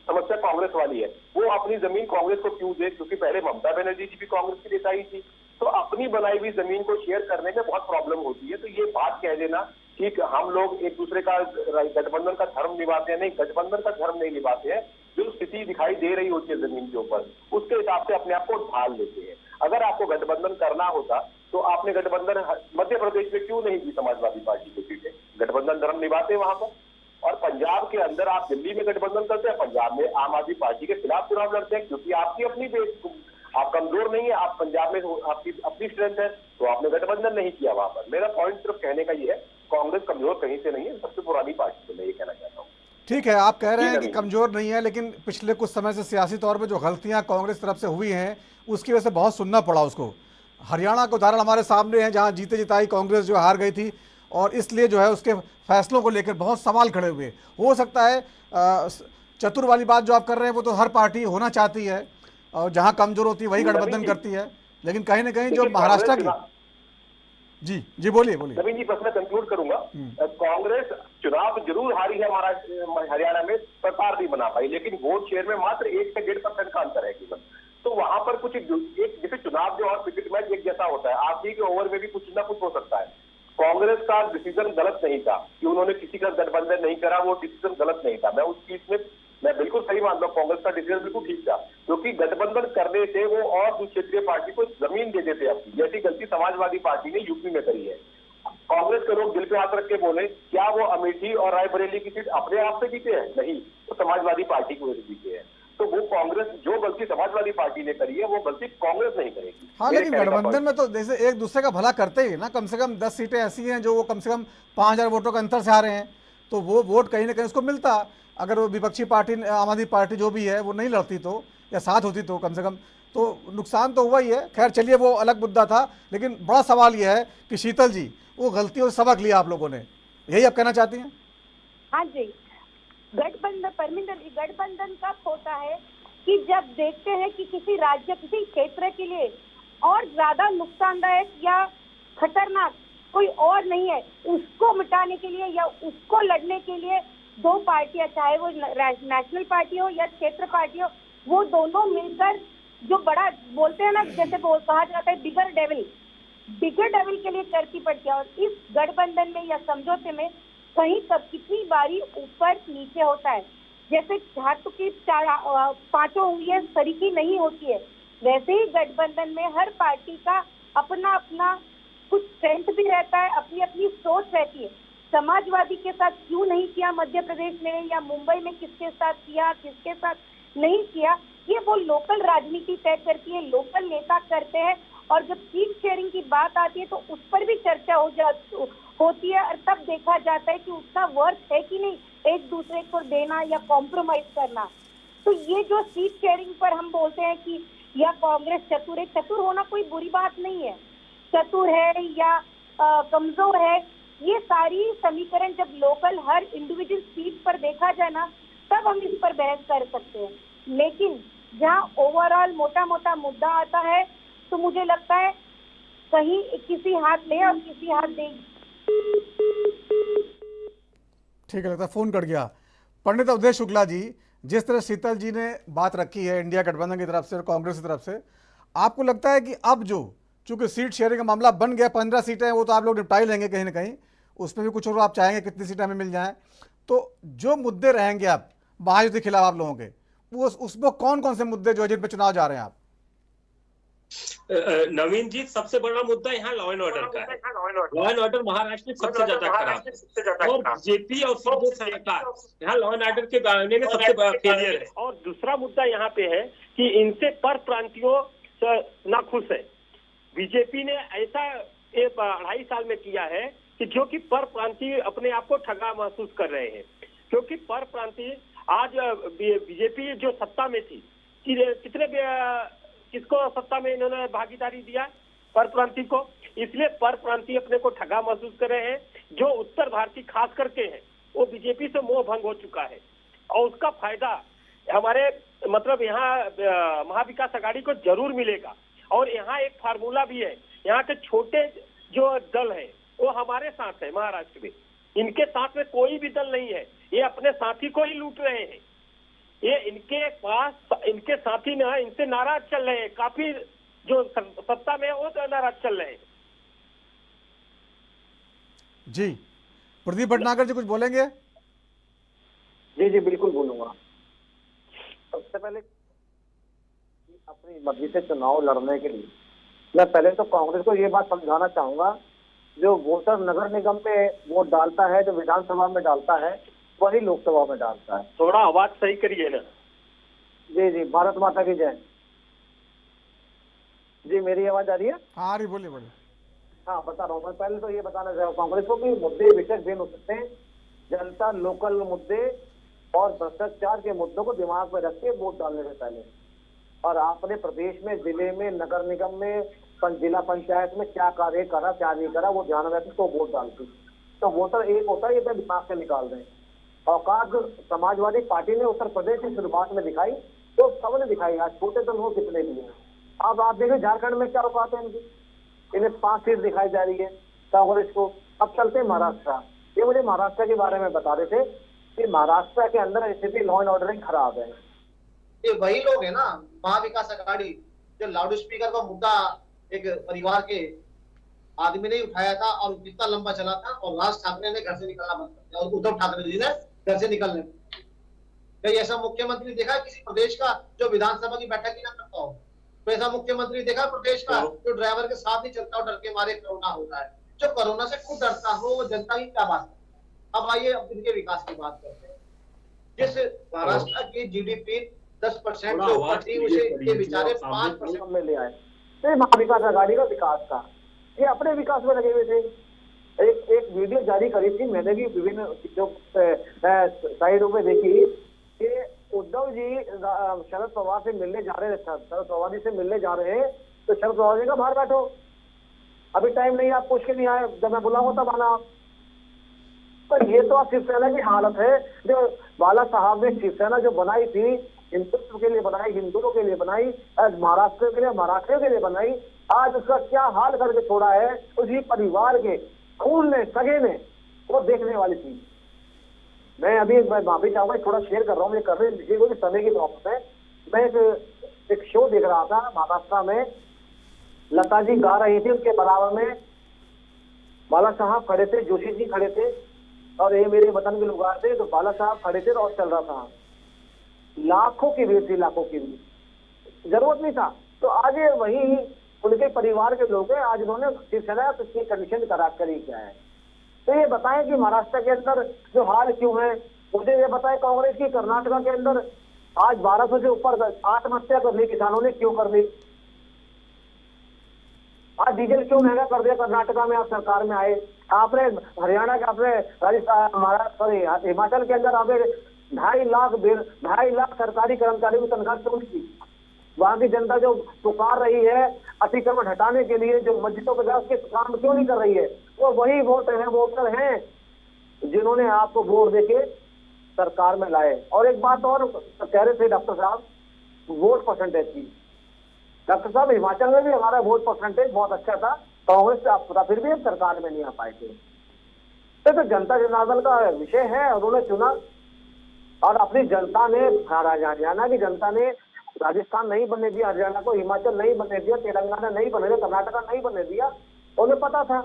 [SPEAKER 7] समस्या कांग्रेस वाली है। वो अपनी जमीन कांग्रेस को क्यों दे, क्योंकि पहले ममता बनर्जी जी भी कांग्रेस की नेता ही थी। तो अपनी बनाई हुई जमीन को शेयर करने में बहुत प्रॉब्लम होती है। तो ये बात कह देना कि हम लोग एक दूसरे का गठबंधन का धर्म निभाते हैं, नहीं, गठबंधन का धर्म नहीं निभाते हैं। जो स्थिति दिखाई दे रही होती है जमीन के ऊपर, उसके हिसाब से अपने आप को ढाल लेते हैं। अगर आपको गठबंधन करना होता तो आपने गठबंधन मध्य प्रदेश में क्यों नहीं दी समाजवादी पार्टी को सीटें? गठबंधन धर्म निभाते वहां पर। और पंजाब के अंदर आप दिल्ली में गठबंधन करते हैं, पंजाब में आम आदमी पार्टी के खिलाफ चुनाव लड़ते हैं, क्योंकि आपकी अपनी बेस, आप कमजोर नहीं है, आप पंजाब में आपकी अपनी स्ट्रेंथ है, तो आपने गठबंधन नहीं किया वहां पर। मेरा पॉइंट सिर्फ कहने का ये है, कांग्रेस कमजोर कहीं से नहीं है, सबसे पुरानी पार्टी है, मैं ये कहना चाहता हूँ।
[SPEAKER 1] ठीक है, आप कह रहे हैं कि कमजोर नहीं है, लेकिन पिछले कुछ समय से सियासी तौर पे जो गलतियां कांग्रेस तरफ से हुई हैं उसकी वजह से बहुत सुनना पड़ा उसको। हरियाणा का उदाहरण हमारे सामने है, जहां जीते जिताई कांग्रेस जो हार गई थी और इसलिए जो है उसके फैसलों को लेकर बहुत सवाल खड़े हुए। हो सकता है चतुर वाली बात जो आप कर रहे हैं वो तो हर पार्टी होना चाहती है और जहां कमजोर होती है वही गठबंधन करती है, लेकिन कहीं ना कहीं जो महाराष्ट्र की जी बोलिए
[SPEAKER 7] नवीन जी, बस मैं कंक्लूड करूंगा। कांग्रेस चुनाव जरूर हारी है हरियाणा में, सरकार नहीं बना पाई, लेकिन वोट शेयर में मात्र 1 से 1.5% का अंतर है केवल। तो वहां पर कुछ एक जैसे चुनाव जो और क्रिकेट मैच एक जैसा होता है, आखिरी के ओवर में भी कुछ ना कुछ हो सकता है। कांग्रेस का डिसीजन गलत नहीं था कि उन्होंने किसी का गठबंधन नहीं करा, वो डिसीजन गलत नहीं था। मैं उस चीज में मैं बिल्कुल सही मानता हूँ, कांग्रेस का डिसीजन बिल्कुल ठीक था, क्योंकि गठबंधन करने से वो और दूसरी क्षेत्रीय पार्टी को जमीन दे देते अपनी, जैसी गलती समाजवादी पार्टी ने यूपी में करी है।
[SPEAKER 11] कांग्रेस के लोग दिल पे हाथ रख के बोले, क्या वो अमेठी और रायबरेली की सीट अपने आप से जीते हैं? नहीं, वो समाजवादी पार्टी की वजह से जीते हैं। तो वो कांग्रेस, जो गलती समाजवादी पार्टी ने करी है वो गलती कांग्रेस नहीं करेगी।
[SPEAKER 1] हाँ, लेकिन गठबंधन में तो जैसे एक दूसरे का भला करते ही ना, कम से कम 10 सीटें ऐसी हैं जो वो कम से कम 5000 वोटों के अंतर से आ रहे हैं, तो वो वोट कहीं ना कहीं उसको मिलता। अगर वो विपक्षी पार्टी, आम आदमी पार्टी जो भी है, वो नहीं लड़ती तो, या साथ होती तो कम से कम, तो नुकसान तो हुआ ही है। खैर चलिए, वो अलग मुद्दा था। लेकिन बड़ा सवाल यह है कि शीतल जी, वो गलतियों से सबक लिया आप लोगों ने, यही आप कहना चाहती हैं?
[SPEAKER 9] हाँ जी, गठबंधन, परमिंदर जी, गठबंधन कब होता है कि जब देखते हैं कि किसी राज्य, किसी क्षेत्र के लिए और ज्यादा नुकसानदायक या खतरनाक कोई और नहीं है, उसको मिटाने के लिए या उसको लड़ने के लिए दो पार्टियां, चाहे वो नेशनल पार्टी हो या क्षेत्र पार्टी हो, वो दोनों मिलकर जो बड़ा बोलते हैं ना, जैसे कहा जाता है बिगर डेविल के लिए करती पड़ती है। और इस गठबंधन में या समझौते में कहीं कब कितनी बारी ऊपर नीचे होता है। जैसे हाथों की पांचों उंगलियां सरीकी नहीं होती है, वैसे ही गठबंधन में हर पार्टी का अपना अपना कुछ स्ट्रेंथ भी रहता है, अपनी अपनी सोच रहती है। समाजवादी के साथ क्यों नहीं किया मध्य प्रदेश में, या मुंबई में किसके साथ किया, किसके साथ नहीं किया, ये वो लोकल राजनीति तय करती है, लोकल नेता करते हैं। और जब सीट शेयरिंग की बात आती है तो उस पर भी चर्चा होती है, और तब देखा जाता है कि उसका वर्थ है कि नहीं एक दूसरे को देना या कॉम्प्रोमाइज करना। तो ये जो सीट शेयरिंग पर हम बोलते हैं कि या कांग्रेस चतुर है, चतुर होना कोई बुरी बात नहीं है, चतुर है या कमजोर है, ये सारी समीकरण जब लोकल हर इंडिविजुअल सीट पर देखा जाए ना, तब हम इस पर बहस कर सकते हैं। लेकिन जहाँ ओवरऑल मोटा मोटा मुद्दा आता है, तो मुझे लगता है कहीं किसी हाथ ले और किसी हाथ दे।
[SPEAKER 1] ठीक है, लगता है फोन कट गया। पंडित अवधेश शुक्ला जी, जिस तरह शीतल जी ने बात रखी है इंडिया गठबंधन की तरफ से और कांग्रेस की तरफ से, आपको लगता है कि अब जो चूंकि सीट शेयरिंग का मामला बन गया, 15 सीटें वो तो आप लोग निपटा ही लेंगे कहीं ना कहीं, उसमें भी कुछ और आप चाहेंगे कितनी सीटें हमें मिल जाएं, तो जो मुद्दे रहेंगे अब महायुति के खिलाफ आप लोगों के, वो उसमें कौन कौन से मुद्दे जो है जिन पर चुनाव जा रहे हैं आप?
[SPEAKER 6] नवीन जी, सबसे बड़ा मुद्दा यहाँ लॉ एंड ऑर्डर का है। लॉ एंड ऑर्डर महाराष्ट्र में सबसे ज्यादा खराब है, और बीजेपी और सिंधु सरकार यहाँ लॉ एंड ऑर्डर के मामले में सबसे बड़ा फेलियर है।
[SPEAKER 11] और दूसरा मुद्दा यहाँ पे है कि इनसे पर प्रांतियों नाखुश है। बीजेपी ने ऐसा 2.5 साल में किया है कि जो कि पर प्रांतीय अपने आप को ठगा महसूस कर रहे हैं, क्योंकि पर प्रांतीय आज बीजेपी जो सत्ता में थी, किसको सत्ता में इन्होंने भागीदारी दिया? पर प्रांतीय को। इसलिए पर प्रांतीय अपने को ठगा महसूस कर रहे हैं। जो उत्तर भारतीय खास करके हैं, वो बीजेपी से मोह भंग हो चुका है, और उसका फायदा हमारे मतलब यहाँ महाविकास आघाड़ी को जरूर मिलेगा। और यहाँ एक फार्मूला भी है, यहाँ के छोटे जो दल है वो हमारे साथ है महाराष्ट्र में, इनके साथ में कोई भी दल नहीं है, ये अपने साथी को ही लूट रहे हैं। ये इनके पास इनके साथी ना इनसे नाराज चल रहे हैं, काफी जो सत्ता में है वो तो नाराज चल रहे हैं।
[SPEAKER 1] जी, प्रदीप भटनागर जी कुछ बोलेंगे?
[SPEAKER 7] जी जी बिल्कुल बोलूंगा। सबसे पहले अपनी मर्जी से चुनाव लड़ने के लिए मैं पहले तो कांग्रेस को ये बात समझाना चाहूंगा, जो वोटर नगर निगम में वोट डालता है, जो विधानसभा में डालता है, वही लोकसभा में डालता है।
[SPEAKER 11] थोड़ा आवाज सही करिए ना।
[SPEAKER 7] जी जी, भारत माता की जय। जी मेरी आवाज आ रही है?
[SPEAKER 1] हाँ रही, बोलिए बोलिए।
[SPEAKER 7] हाँ बता रहा हूँ। मैं पहले तो ये बताना चाहूँ कांग्रेस को कि मुद्दे विषय भिन्न हो सकते हैं, जनता लोकल मुद्दे और भ्रष्टाचार के मुद्दों को दिमाग में रख के वोट डालने से पहले, और आपने प्रदेश में, जिले में, नगर निगम में, जिला पंचायत में क्या कार्य करा क्या नहीं करा वो ध्यान रखें तो वोट डालती। तो वोटर एक होता है, ये दिमाग से निकाल दें। औकात समाजवादी पार्टी ने उत्तर प्रदेश की शुरुआत में दिखाई, तो सबने दिखाई, आज छोटे दल हो कितने भी हैं। अब आप देखिए झारखंड में क्या औकात है इनकी, इन्हें 5 सीट दिखाई जा रही है कांग्रेस को। अब चलते हैं महाराष्ट्र। ये मुझे महाराष्ट्र के बारे में बता रहे थे कि महाराष्ट्र के अंदर स्थिति लॉ एंड ऑर्डर खराब है।
[SPEAKER 8] ये वही लोग है ना महाविकास आघाड़ी, जो लाउड स्पीकर का मुद्दा एक परिवार के आदमी ने उठाया था और कितना लंबा चला था, और राज ठाकरे ने घर से निकलना बंद कर दिया, और उद्धव ठाकरे जी ने घर से निकलने। कहीं ऐसा मुख्यमंत्री देखा किसी प्रदेश का जो विधानसभा की बैठक ही ना करता हो? तो ऐसा मुख्यमंत्री देखा प्रदेश का जो ड्राइवर के साथ ही चलता हो, डर के मारे कोरोना होता है? जो कोरोना से खुद डरता हो वो जनता की क्या बात है। अब आइए अब इनके विकास की बात करते हैं। जिस महाराष्ट्र की जीडीपी 10% से ऊपर थी उसे ये बेचारे 5% में ले आए। तो ये महाविकास आघाड़ी का विकास था, ये अपने विकास में लगे हुए थे। एक वीडियो जारी करी थी मैंने भी विभिन्न जो साइडों में देखी कि उद्धव जी शरद पवार से मिलने जा रहे हैं, शरद पवार जी से मिलने जा रहे हैं, तो शरद पवार जी का बाहर बैठो, अभी टाइम नहीं, आप पूछ के नहीं आए, जब मैं बुलाऊंगा तब आना आप। तो ये तो आप शिवसेना की हालत है। जो बाला साहब ने शिवसेना जो बनाई थी, हिंदुत्व के लिए बनाई, हिंदुओं के लिए बनाई, महाराष्ट्र के लिए, मराठियों के लिए बनाई, आज उसका क्या हाल करके छोड़ा है उसी परिवार के खून ने, सगे ने, वो देखने वाली चीज। मैं अभी माफी चाहूंगा, थोड़ा शेयर कर रहा हूँ, ये करने दीजिए, कोई समय की प्रॉब्लम है। मैं एक शो देख रहा था महाराष्ट्र में, लता जी गा रही थी, उनके बराबर में बाला साहब खड़े थे, जोशी जी खड़े थे, और ये मेरे वतन के लोग थे, तो बाला साहब खड़े थे और चल रहा था। लाखों की भीड़ थी, लाखों की भीड़, जरूरत नहीं था। तो आज वही उनके परिवार के लोग हैं, आज उन्होंने शिवसेना की कंडीशन करी क्या है। तो ये बताएं कि महाराष्ट्र के अंदर जो हाल क्यों है, मुझे ये बताएं कांग्रेस की कर्नाटका के अंदर आज 1200 से ऊपर आत्महत्या कर ली किसानों ने, क्यों कर ली। आज डीजल क्यों महंगा कर दिया कर्नाटका में, आप सरकार में आए, आपने हरियाणा के, आपने राजस्थान, महाराष्ट्र, सॉरी हिमाचल के अंदर आपने 2.5 लाख सरकारी कर्मचारियों की तनख्वाह क्यों नहीं की। वहां की जनता जो पुकार रही है अतिक्रमण हटाने के लिए, जो मस्जिदों पर जाकर उसके काम क्यों नहीं कर रही है। वो वही वोटर हैं जिन्होंने आपको वोट देके सरकार में लाए। और एक बात और कह रहे थे डॉक्टर साहब, वोट परसेंटेज की। डॉक्टर साहब, हिमाचल में भी हमारा वोट परसेंटेज बहुत अच्छा था, कांग्रेस से आप फिर भी हम सरकार में नहीं आ पाए थे। तो जनता जनार्दन का विषय है, उन्होंने चुना, और अपनी जनता ने, हरियाणा की जनता ने राजस्थान नहीं बनने दिया, हरियाणा को, हिमाचल नहीं बनने दिया, तेलंगाना नहीं बनने दिया, कर्नाटका नहीं बनने दिया। उन्हें पता था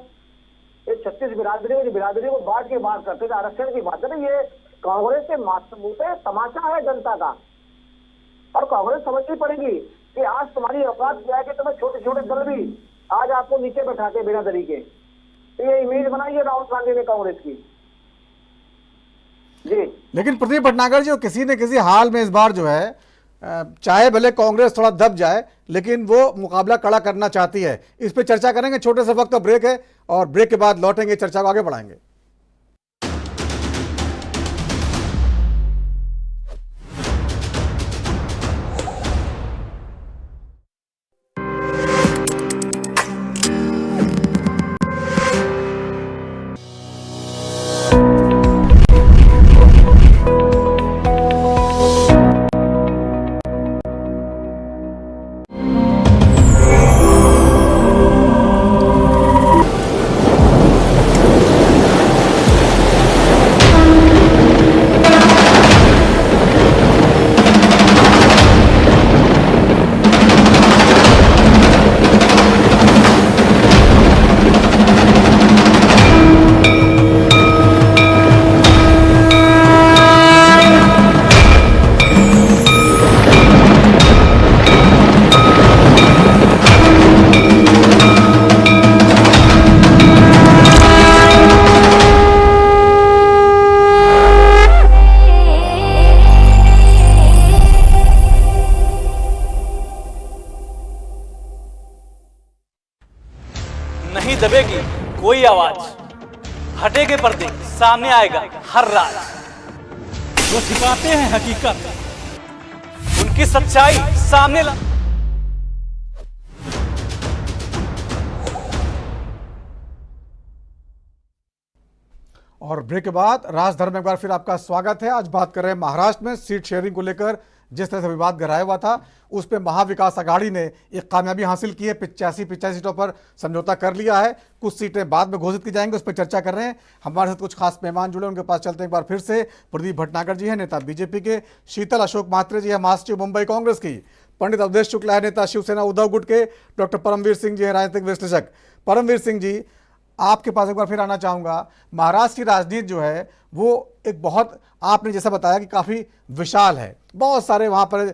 [SPEAKER 8] ये 36 बिरादरी को बांट के बात करते थे, आरक्षण की बात है। ये कांग्रेस के मुंह पे तमाचा है जनता का, और कांग्रेस समझनी पड़ेगी कि आज तुम्हारी औकात क्या है कि तुम्हें छोटे छोटे दल भी आज आपको नीचे बैठाते बिरादरी के। तो ये इमेज बनाई है राहुल गांधी ने कांग्रेस की जी।
[SPEAKER 1] लेकिन प्रदीप भटनागर जी, किसी न किसी हाल में इस बार जो है, चाहे भले कांग्रेस थोड़ा दब जाए, लेकिन वो मुकाबला कड़ा करना चाहती है। इस पे चर्चा करेंगे, छोटे से वक्त का ब्रेक है, और ब्रेक के बाद लौटेंगे, चर्चा को आगे बढ़ाएंगे।
[SPEAKER 12] नहीं दबेगी कोई आवाज, हटेगे पर्दे, सामने आएगा हर राज। वो छिपाते हैं हकीकत, उनकी सच्चाई सामने ला।
[SPEAKER 1] और ब्रेक के बाद राजधर्म में एक बार फिर आपका स्वागत है। आज बात कर रहे हैं महाराष्ट्र में सीट शेयरिंग को लेकर जिस तरह से विवाद गहराया हुआ था, उस पर महाविकास आघाड़ी ने एक कामयाबी हासिल की है। 85 सीटों पर समझौता कर लिया है। कुछ सीटें बाद में घोषित की जाएंगी, उस पर चर्चा कर रहे हैं। हमारे साथ कुछ खास मेहमान जुड़े, उनके पास चलते हैं एक बार फिर से। प्रदीप भटनागर जी हैं, नेता बीजेपी के। शीतल अशोक म्हात्रे जी है, महासचिव मुंबई कांग्रेस की। पंडित अवधेश शुक्ला है, नेता शिवसेना उद्धव गुट के। डॉक्टर परमवीर सिंह जी है, राजनीतिक विश्लेषक। परमवीर सिंह जी, आपके पास एक बार फिर आना चाहूँगा। महाराष्ट्र की राजनीति जो है वो एक बहुत, आपने जैसा बताया कि काफ़ी विशाल है, बहुत सारे वहाँ पर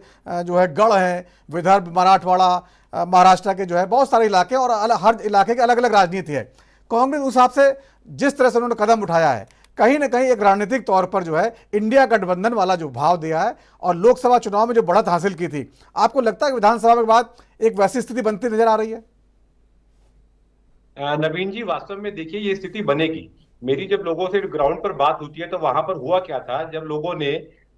[SPEAKER 1] जो है गढ़ हैं, विदर्भ, मराठवाड़ा, महाराष्ट्र के जो है बहुत सारे इलाके, और हर इलाके की अलग अलग राजनीति है। कांग्रेस उस हिसाब से जिस तरह से उन्होंने कदम उठाया है, कहीं ना कहीं एक रणनीतिक तौर पर जो है इंडिया गठबंधन वाला जो भाव दिया है और लोकसभा चुनाव में जो बढ़त हासिल की थी, आपको लगता है कि विधानसभा के बाद एक वैसी स्थिति बनती नजर आ रही है?
[SPEAKER 10] नवीन जी, वास्तव में देखिए ये स्थिति बनेगी। मेरी जब लोगों से ग्राउंड पर बात होती है तो वहां पर हुआ क्या था, जब लोगों ने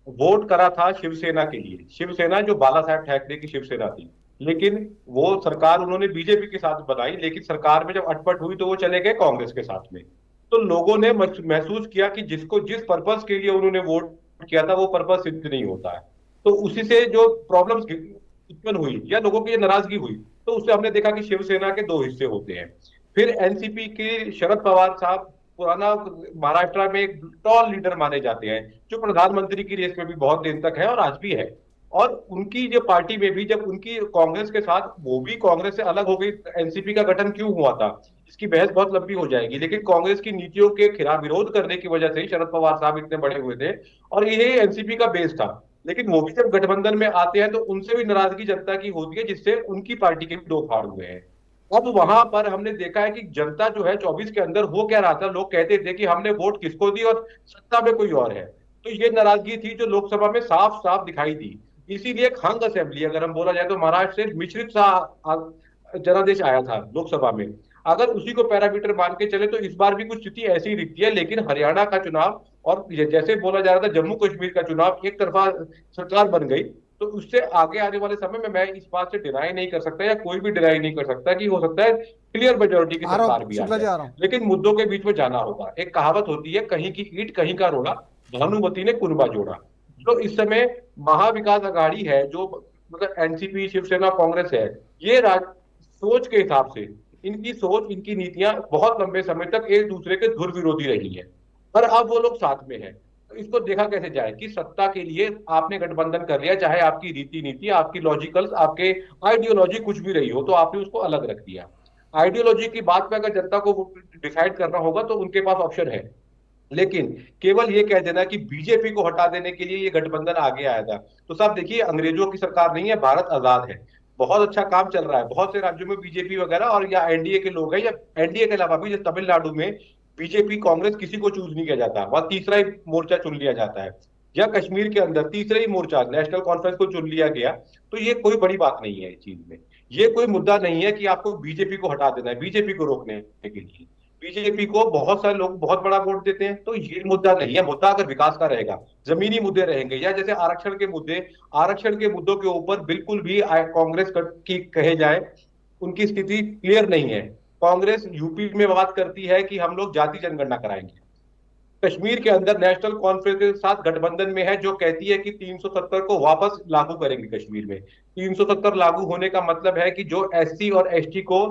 [SPEAKER 10] वोट करा था शिवसेना के लिए, शिवसेना जो बाला साहेब ठाकरे की शिवसेना थी, लेकिन वो सरकार उन्होंने बीजेपी के साथ बनाई, लेकिन सरकार में जब अटपट हुई तो वो चले गए कांग्रेस के साथ में। तो लोगों ने महसूस किया कि जिसको जिस पर्पस के लिए उन्होंने वोट किया था वो पर्पस सिद्ध नहीं होता है। तो उसी से जो प्रॉब्लम्स उत्पन्न हुई या लोगों की नाराजगी हुई, तो उससे हमने देखा कि शिवसेना के दो हिस्से होते हैं। फिर एनसीपी के शरद पवार साहब पुराना महाराष्ट्र में एक टॉल लीडर माने जाते हैं, जो प्रधानमंत्री की रेस में भी बहुत दिन तक है और आज भी है। और उनकी जो पार्टी में भी जब उनकी कांग्रेस के साथ, वो भी कांग्रेस से अलग हो गई, एनसीपी का गठन क्यों हुआ था इसकी बहस बहुत लंबी हो जाएगी, लेकिन कांग्रेस की नीतियों के खिलाफ विरोध करने की वजह से शरद पवार साहब इतने बड़े हुए थे और यही एनसीपी का बेस था। लेकिन वो भी जब गठबंधन में आते हैं तो उनसे भी नाराजगी जनता की होती है, जिससे उनकी पार्टी के भी दो फाड़ हुए हैं। अब वहां पर हमने देखा है कि जनता जो है 24 के अंदर हो क्या रहा था, लोग कहते थे कि हमने वोट किसको दी और सत्ता में कोई और है। तो ये नाराजगी थी जो लोकसभा में साफ साफ दिखाई दी। इसीलिए एक हंग असेंबली, अगर हम बोला जाए तो महाराष्ट्र से मिश्रित सा जनादेश आया था लोकसभा में। अगर उसी को पैरामीटर मान के चले तो इस बार भी कुछ स्थिति ऐसी ही दिखती है। लेकिन हरियाणा का चुनाव और जैसे बोला जा रहा था जम्मू कश्मीर का चुनाव, एक तरफा सरकार बन गई, तो उससे आगे आने वाले समय में मैं इस बात से डिनाई नहीं कर सकता या कोई भी डिनाई नहीं कर सकता कि हो सकता है क्लियर मेजोरिटी की सरकार भी आ जाए। लेकिन मुद्दों के बीच में जाना होगा। एक कहावत होती है, कहीं की ईंट कहीं का रोड़ा, भानुमति ने कुनबा जोड़ा। तो इस समय महाविकास अघाड़ी है, जो मतलब एनसीपी, शिवसेना, कांग्रेस है, ये सोच के हिसाब से इनकी सोच, इनकी नीतियां बहुत लंबे समय तक एक दूसरे के धुर विरोधी रही है, पर अब वो लोग साथ में है। तो इसको देखा कैसे जाए कि सत्ता के लिए आपने गठबंधन कर लिया, चाहे आपकी रीति नीति, आपकी लॉजिकल, आपके आइडियोलॉजी कुछ भी रही हो, तो आपने उसको अलग रख दिया। आइडियोलॉजी की बात में अगर जनता को डिसाइड करना होगा तो उनके पास ऑप्शन है, लेकिन केवल ये कह देना कि बीजेपी को हटा देने के लिए ये गठबंधन आगे आया था। तो साहब देखिए, अंग्रेजों की सरकार नहीं है, भारत आजाद है, बहुत अच्छा काम चल रहा है। बहुत से राज्यों में बीजेपी वगैरह और या एनडीए के लोग हैं, या एनडीए के अलावा भी तमिलनाडु में बीजेपी, कांग्रेस किसी को चूज नहीं किया जाता, वह तीसरा ही मोर्चा चुन लिया जाता है। या कश्मीर के अंदर तीसरा ही मोर्चा नेशनल कॉन्फ्रेंस को चुन लिया गया। तो ये कोई बड़ी बात नहीं है इस चीज में। ये कोई मुद्दा नहीं है कि आपको बीजेपी को हटा देना है, बीजेपी को रोकने के लिए। बीजेपी को बहुत सारे लोग बहुत बड़ा वोट देते हैं, तो ये मुद्दा नहीं है। मुद्दा अगर विकास का रहेगा, जमीनी मुद्दे रहेंगे, या जैसे आरक्षण के मुद्दों के ऊपर बिल्कुल भी कांग्रेस की कहे जाए उनकी स्थिति क्लियर नहीं है। कांग्रेस यूपी में बात करती है कि हम लोग जाति जनगणना कराएंगे, कश्मीर के अंदर नेशनल कॉन्फ्रेंस के साथ गठबंधन में है जो कहती है कि 370 को वापस लागू करेंगे कश्मीर में। 370 लागू होने का मतलब है कि जो एससी और एसटी को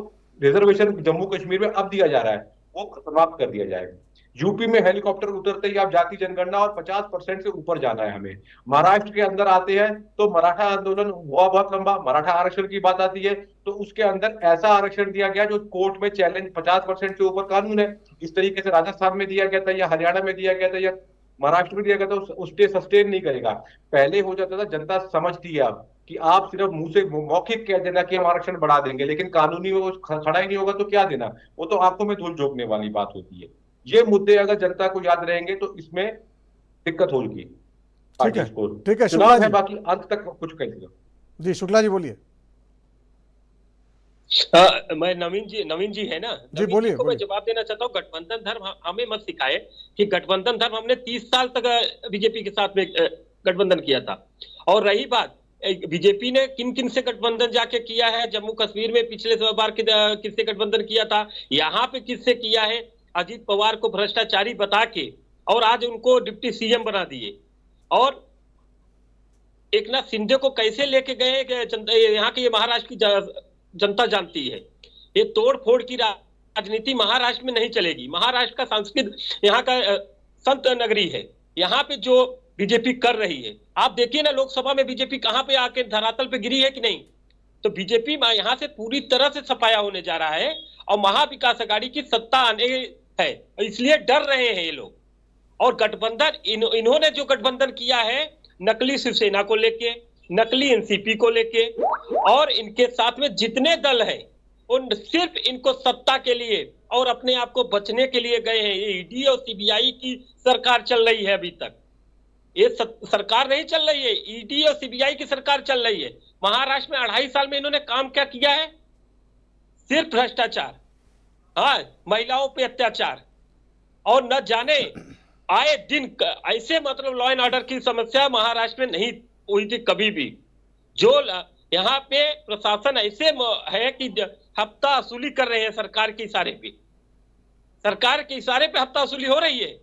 [SPEAKER 10] रिजर्वेशन जम्मू कश्मीर में अब दिया जा रहा है वो समाप्त कर दिया जाएगा। यूपी में हेलीकॉप्टर उतरते ही आप जाति जनगणना और 50% से ऊपर जाना है हमें। महाराष्ट्र के अंदर आते हैं तो मराठा आंदोलन हुआ बहुत लंबा, मराठा आरक्षण की बात आती है तो उसके अंदर ऐसा आरक्षण दिया गया जो कोर्ट में चैलेंज 50% से ऊपर कानून है। इस तरीके से राजस्थान में दिया गया था, या हरियाणा में दिया गया था, या महाराष्ट्र में दिया गया था, उससे सस्टेन नहीं करेगा। पहले हो जाता था, जनता समझती है अब कि आप सिर्फ मुंह से मौखिक कह देना कि हम आरक्षण बढ़ा देंगे, लेकिन कानूनी वो खड़ा ही नहीं होगा तो क्या देना, वो तो आंखों में धूल झोंकने वाली बात होती है। ये मुद्दे अगर जनता को याद रहेंगे तो इसमें दिक्कत होगी।
[SPEAKER 1] ठीक है,
[SPEAKER 10] चुनाव है, बाकी अंत तक कुछ कहेंगे।
[SPEAKER 1] जी शुक्ला जी बोलिए।
[SPEAKER 11] मैं नवीन जी है ना
[SPEAKER 1] जी, बोलिए।
[SPEAKER 11] मैं जवाब देना चाहता हूँ। गठबंधन धर्म हमें मत सिखाए कि गठबंधन धर्म हमने 30 साल तक बीजेपी के साथ में गठबंधन किया था। और रही बात बीजेपी ने किन किन से गठबंधन जाके किया है, जम्मू कश्मीर में पिछले बार किससे गठबंधन किया था, यहाँ पे किससे किया है, अजीत पवार को भ्रष्टाचारी बता के और आज उनको डिप्टी सीएम बना दिए, और एकनाथ शिंदे को कैसे लेके गए यहाँ की ये महाराष्ट्र की जनता जानती है। ये तोड़ फोड़ की राजनीति महाराष्ट्र में नहीं चलेगी। महाराष्ट्र का संस्कृत यहाँ का संत नगरी है, यहाँ पे जो बीजेपी कर रही है आप देखिए ना, लोकसभा में बीजेपी कहाँ पे आके धरातल पे गिरी है कि नहीं। तो बीजेपी यहाँ से पूरी तरह से सफाया होने जा रहा है और महाविकास अघाड़ी की सत्ता आने है, इसलिए डर रहे हैं ये लोग। और गठबंधन इन्होंने जो गठबंधन किया है नकली शिवसेना को लेके, नकली एनसीपी को लेके, और इनके साथ में जितने दल हैं उन सिर्फ इनको सत्ता के लिए और अपने आप को बचने के लिए गए हैं। ये ईडी और सीबीआई की सरकार चल रही है अभी तक, ये सरकार नहीं चल रही है, ईडी और सीबीआई की सरकार चल रही है। महाराष्ट्र में 2.5 साल में इन्होंने काम क्या किया है? सिर्फ भ्रष्टाचार, हाँ, महिलाओं पे अत्याचार, और न जाने आए दिन ऐसे मतलब लॉ एंड ऑर्डर की समस्या महाराष्ट्र में नहीं हुई थी कभी भी। जो यहाँ पे प्रशासन ऐसे है कि हफ्ता वसूली कर रहे हैं सरकार के इशारे पे, सरकार के इशारे पे हफ्ता वसूली हो रही है।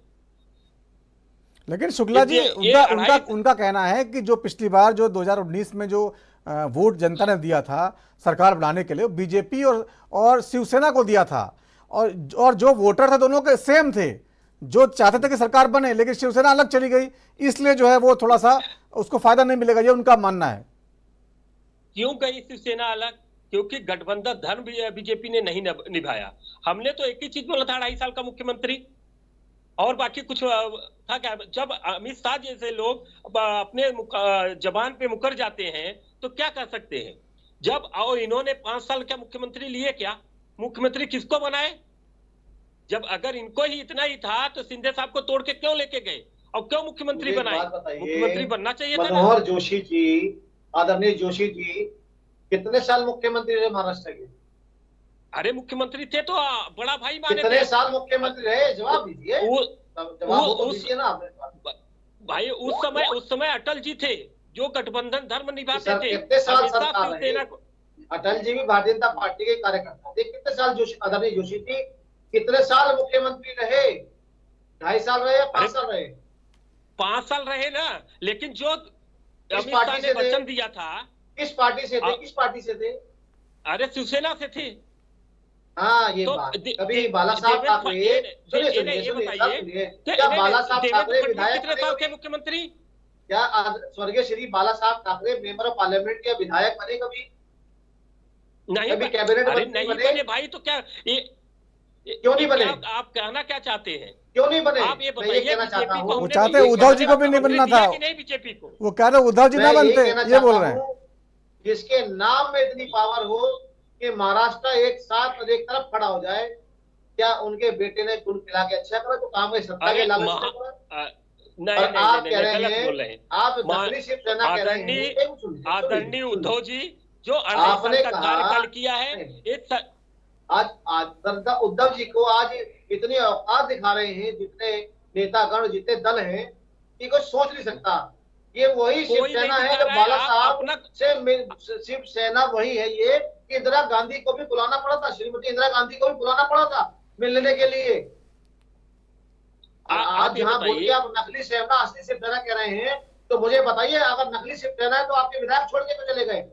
[SPEAKER 1] लेकिन शुक्ला जी, उनका कहना है कि जो पिछली बार जो 2019 में जो वोट जनता ने दिया था सरकार बनाने के लिए, बीजेपी और शिवसेना को दिया था, और जो वोटर थे दोनों के सेम थे, जो चाहते थे कि सरकार बने, लेकिन शिवसेना अलग चली गई, इसलिए जो है वो थोड़ा सा उसको फायदा नहीं मिलेगा, ये उनका मानना है।
[SPEAKER 11] क्यों गई शिवसेना अलग? क्योंकि गठबंधन धर्म बीजेपी ने नहीं निभाया। हमने तो एक ही चीज बोला था 2.5 साल का मुख्यमंत्री, और बाकी कुछ था क्या? जब अमित शाह जैसे लोग अपने जबान पे मुकर जाते हैं तो क्या कर सकते हैं? जब आओ इन्होंने 5 साल का मुख्यमंत्री लिए, क्या मुख्यमंत्री किसको बनाए? जब अगर इनको ही इतना ही था तो शिंदे साहब को तोड़ के क्यों लेके गए और क्यों मुख्यमंत्री बनाए? मुख्यमंत्री बनना चाहिए था।
[SPEAKER 8] मनोहर जोशी जी, आदरणीय जोशी जी कितने साल मुख्यमंत्री रहे महाराष्ट्र के?
[SPEAKER 11] अरे मुख्यमंत्री थे तो बड़ा भाई माने,
[SPEAKER 8] कितने साल मुख्यमंत्री रहे? जवाब दीजिए, जवाब दीजिए ना
[SPEAKER 11] भाई। उस समय अटल जी थे जो गठबंधन धर्म निभाते थे।
[SPEAKER 8] कितने साल सरकार रहे? अटल जी भी भारतीय जनता पार्टी के कार्यकर्ता थे। कितने साल आदरणीय जोशी जी कितने साल मुख्यमंत्री रहे? 2.5 साल रहे या 5 साल रहे?
[SPEAKER 11] 5 साल रहे ना, लेकिन जो
[SPEAKER 8] किस पार्टी से
[SPEAKER 11] वचन दिया था,
[SPEAKER 8] किस पार्टी से थे? किस पार्टी से थे?
[SPEAKER 11] अरे शिवसेना से थे।
[SPEAKER 8] हाँ, ये
[SPEAKER 11] तो
[SPEAKER 8] बात कभी बाला साहब ठाकरे, सुनिए, क्या बाला साहब ठाकरे विधायक
[SPEAKER 11] कितने साल के मुख्यमंत्री?
[SPEAKER 8] क्या स्वर्गीय श्री बाला साहब ठाकरे मेंबर ऑफ पार्लियामेंट के विधायक बने कभी?
[SPEAKER 11] नहीं,
[SPEAKER 8] कभी कैबिनेट
[SPEAKER 11] नहीं बने भाई। तो क्या
[SPEAKER 8] क्यों नहीं बने?
[SPEAKER 11] आप कहना क्या चाहते हैं?
[SPEAKER 8] क्यों नहीं बने?
[SPEAKER 11] आप ये बताइए।
[SPEAKER 1] वो चाहते उद्धव जी को भी नहीं बनना था,
[SPEAKER 11] नहीं बीजेपी को।
[SPEAKER 1] वो कह रहे उद्धव जी ना बनते, ये बोल रहे हैं।
[SPEAKER 8] जिसके नाम में इतनी पावर हो कि महाराष्ट्र एक साथ और एक तरफ खड़ा हो जाए, क्या उनके बेटे ने गुड़ खिला के अच्छा करा? तो काम है सत्ता के लालच
[SPEAKER 11] नहीं,
[SPEAKER 8] आप कह रहे हैं, आप नकली शिवसेना कह रहे हैं।
[SPEAKER 11] आदरणीय उद्धव जी जो आपने कार्यकाल किया है,
[SPEAKER 8] आज उद्धव जी को आज इतनी औकात दिखा रहे हैं जितने नेतागण, जितने दल हैं, कि कोई सोच नहीं सकता। ये वही शिवसेना है जो बाला साहब से शिवसेना वही है ये कि इंदिरा गांधी को भी बुलाना पड़ा था, श्रीमती इंदिरा गांधी को भी बुलाना पड़ा था मिलने के लिए। आप यहाँ बोल के आप नकली सेना असली शिवसेना कह रहे हैं, तो मुझे बताइए, अगर नकली शिवसेना है तो आपके विधायक छोड़ के तो चले गए?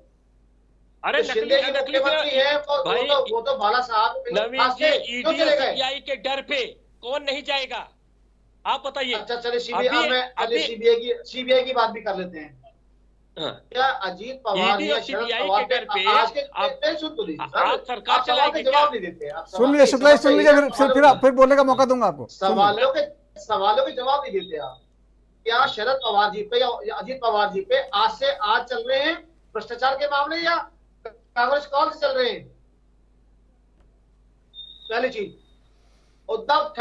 [SPEAKER 11] अरे
[SPEAKER 8] शिंदे जी मुख्यमंत्री है, वो तो बाला साहब क्यों चले गए?
[SPEAKER 11] के डर पे कौन नहीं जाएगा, आप बताइए।
[SPEAKER 8] अच्छा चले सीबीआई की बात भी कर लेते हैं। क्या अजीत पवार या शरद पवार के आज के सुन तो लीजिए,
[SPEAKER 11] आप सरकार चलाएंगे,
[SPEAKER 8] जवाब नहीं देते।
[SPEAKER 1] सुन लीजिए शुक्ला, सुन लीजिए, फिर बोलने का मौका दूंगा आपको।
[SPEAKER 8] सवालों के जवाब नहीं देते आप। क्या शरद पवार जी पे या अजीत पवार जी पे आज से आज चल रहे हैं भ्रष्टाचार के मामले, या कांग्रेस कॉल से चल रहे हैं? पहली चीज, उद्धव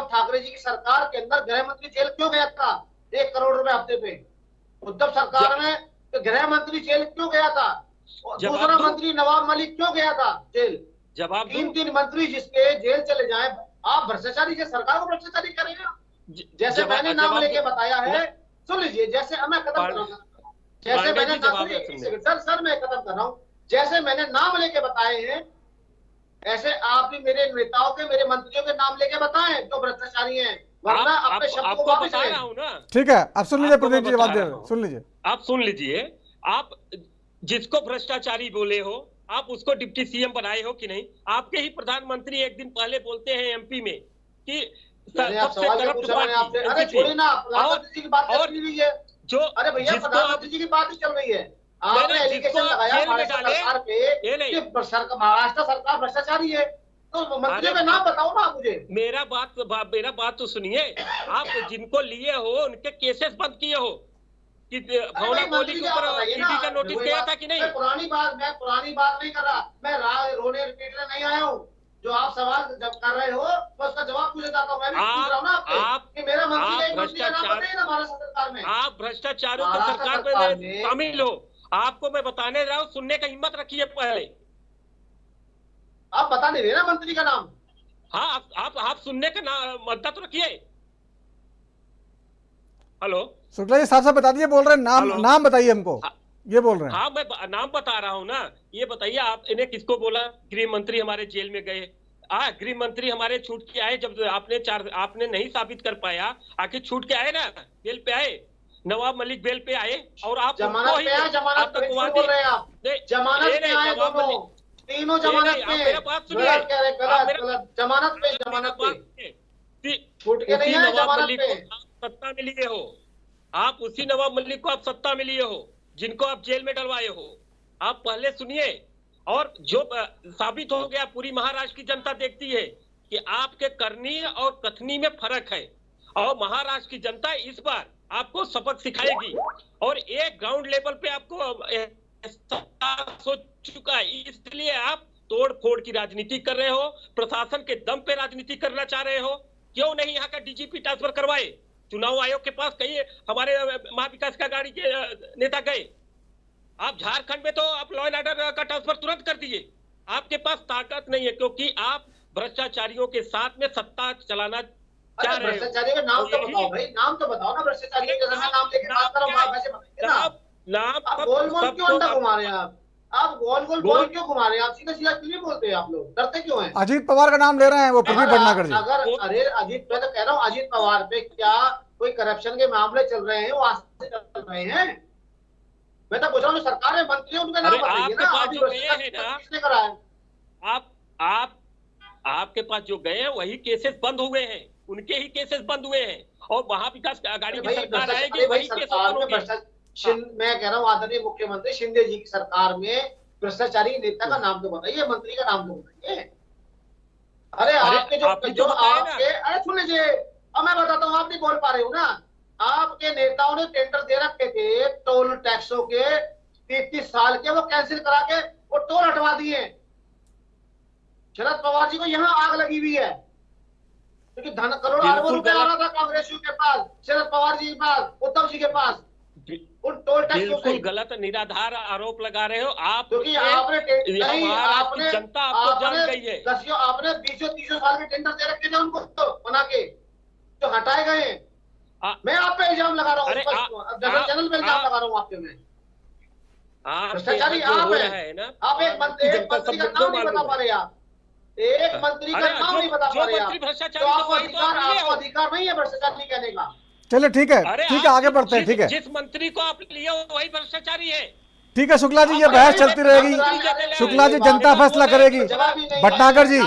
[SPEAKER 8] ठाकरे जी की सरकार के अंदर गृह मंत्री जेल क्यों गया था 1 करोड़ रुपए हफ्ते पे? उद्धव सरकार में गृह मंत्री जेल क्यों गया था? दूसरा मंत्री नवाब मलिक क्यों गया था जेल?
[SPEAKER 11] जवाब
[SPEAKER 8] 3 मंत्री जिसके जेल चले जाए, आप भ्रष्टाचारी से सरकार को भ्रष्टाचारी करेंगे? जैसे मैंने नाम लेके बताया है, सुन लीजिए, जैसे मैं खत्म कर रहा हूँ, जैसे मैंने सर मैं खत्म कर रहा हूँ, जैसे मैंने नाम लेके बताए हैं, ऐसे आप भी मेरे नेताओं के, मेरे मंत्रियों के नाम लेके बताएं जो भ्रष्टाचारी हैं, वरना अपने शब्द को वापस लें।
[SPEAKER 1] ठीक है, आप सुन लीजिए, प्रदीप जी जवाब दे रहे हैं, सुन लीजिए।
[SPEAKER 11] आप सुन लीजिए, आप जिसको भ्रष्टाचारी बोले हो, आप उसको डिप्टी सीएम बनाए हो कि नहीं? आपके ही प्रधानमंत्री एक दिन पहले बोलते हैं एमपी में कि सबसे करप्ट पार्टी।
[SPEAKER 8] अरे छोड़िए ना, प्रधानमंत्री जी की बात कर लीजिए।
[SPEAKER 11] जो
[SPEAKER 8] अरे भैया, प्रधानमंत्री जी की बात ही चल रही है। आपने एलिगेशन लगाया सरकार पे कि महाराष्ट्र सरकार भ्रष्टाचारी है, तो मंत्रियों का नाम बताओ ना मुझे।
[SPEAKER 11] मेरा बात तो सुनिए। आप जिनको लिए हो उनके केसेस बंद किए हो कि भावना कोहली के ऊपर ईडी का नोटिस गया था कि नहीं?
[SPEAKER 8] मैं पुरानी बात नहीं कर रहा, मैं रोने रिपीट नहीं आया हूँ। जो आप सवाल जब कर रहे हो मैं उसका जवाब पूछना चाहता हूँ। मैं भी पूछ रहा हूँ ना आपसे कि मेरा मंत्री का एक मंत्री का नाम बताइए ना महाराष्ट्र सरकार में।
[SPEAKER 11] आप भ्रष्टाचारियों की
[SPEAKER 8] महाराष्ट्र
[SPEAKER 11] सरकार
[SPEAKER 8] सरकार
[SPEAKER 11] में
[SPEAKER 8] में
[SPEAKER 11] शामिल हो। आपको मैं बताने रहा हूँ, सुनने का हिम्मत रखिए पहले।
[SPEAKER 8] आप बता नहीं रहे ना मंत्री का नाम।
[SPEAKER 11] हाँ, आप सुनने का मद्दा तो रखिए। हेलो
[SPEAKER 1] शुक्ला जी, साफ साफ बता दीजिए, बोल रहे हैं नाम बताइए हमको, ये बोल रहे हैं।
[SPEAKER 11] हाँ, मैं नाम बता रहा हूँ ना। ये बताइए आप इन्हें किसको बोला? गृह मंत्री हमारे जेल में गए। गृह मंत्री हमारे छूट के आए जब आपने नहीं साबित कर पाया, आखिर छूट के आए ना, बेल पे आए। नवाब मलिक बेल पे आए और आप
[SPEAKER 8] जमानत पे आए, जमानत पे बोल रहे हैं आप। जमानत पे आए दोनों, तीनों जमानत पे।
[SPEAKER 11] मेरा बात सुनिए,
[SPEAKER 8] गलत जमानत पे छूट के नहीं है, जमानत पे।
[SPEAKER 11] सत्ता में लिए हो आप, उसी नवाब मलिक को आप सत्ता में लिए हो जिनको आप जेल में डलवाए हो। आप पहले सुनिए। और जो साबित हो गया, पूरी महाराष्ट्र की जनता देखती है कि आपके करनी और कथनी में फर्क है, और महाराष्ट्र की जनता इस बार आपको सबक सिखाएगी। और एक ग्राउंड लेवल पे आपको हो चुका है, इसलिए आप तोड़ फोड़ की राजनीति कर रहे हो, प्रशासन के दम पे राजनीति करना चाह रहे हो। क्यों नहीं यहाँ का डीजीपी ट्रांसफर करवाए? चुनाव आयोग के पास कई हमारे महाविकास का गाड़ी के नेता गए। आप झारखंड में तो आप लॉ एंड ऑर्डर का ट्रांसफर तुरंत कर दिए। आपके पास ताकत नहीं है, क्योंकि आप भ्रष्टाचारियों के साथ में सत्ता चलाना चाह रहे हो।
[SPEAKER 8] भ्रष्टाचारियों का नाम तो बताओ भाई, नाम तो बताओ ना। भ्रष्टाचारियों के नाम लेके बात करो, वैसे बताइए ना। आप गोल गोल क्यों अंडा घुमा रहे हैं? आप गोल गोल क्यों घुमा रहे हैं? आप सीधा सीधा क्यों नहीं बोलते? आप लोग डरते क्यों हैं?
[SPEAKER 1] अजीत पवार का नाम ले रहे हैं वो, प्रदीप भटनागर जी।
[SPEAKER 8] अगर अरे अजीत, मैं तो कह रहा हूँ अजीत पवार पे क्या कोई करप्शन के मामले चल रहे हैं? वो आज से चल रहे हैं। मैं तो पूछ रहा हूँ, सरकार में मंत्री उनका नाम बताइए ना। किसने कराया?
[SPEAKER 11] आपके पास जो गए हैं वही केसेस बंद हुए हैं, उनके ही केसेस बंद हुए हैं। और महाविकास आघाड़ी की सरकार आएगी, वही केसेस बंद होंगे।
[SPEAKER 8] मैं कह रहा हूँ आदरणीय मुख्यमंत्री शिंदे जी की सरकार में भ्रष्टाचारी नेता का नाम तो बताइए, मंत्री का नाम तो बताइए। अरे आपके जो आपके, अरे सुन लीजिए, अब मैं बताता हूँ, आप नहीं बोल पा रहे हो ना। आपके नेताओं ने टेंडर दे रखे थे टोल टैक्सों के 30 साल के, वो कैंसिल करा के वो टोल हटवा दिए। शरद पवार जी को यहाँ आग लगी हुई है, क्योंकि धन करोड़ों अरबों रुपए आ रहा था कांग्रेसियों के पास, शरद पवार जी के पास, उद्धव जी के पास, उन टोल टैक्सों से।
[SPEAKER 11] बिल्कुल गलत निराधार आरोप लगा रहे हो आप,
[SPEAKER 8] क्योंकि आपने
[SPEAKER 11] जनता आपको जान गई है।
[SPEAKER 8] आपने 20-30 साल के टेंडर दे रखे थे उनको बना के, जो हटाए गए। मैं आप पे इल्जाम लगा रहा हूँ, जनरल पे इल्जाम लगा रहा हूँ आपके। मैं भ्रष्टाचारी आप है ना। आप एक मंत्री का नाम नहीं बता पा रहे। आप एक मंत्री का नाम नहीं बता पा रहे। तो आपको अधिकार नहीं है भ्रष्टाचारी कहने का।
[SPEAKER 1] चलिए ठीक है, आगे बढ़ते हैं। ठीक है,
[SPEAKER 11] जिस मंत्री को आप लिए वही भ्रष्टाचारी है।
[SPEAKER 1] ठीक है शुक्ला जी, ये बहस चलती रहेगी। शुक्ला जी, जनता फैसला करेगी। भटनागर जी,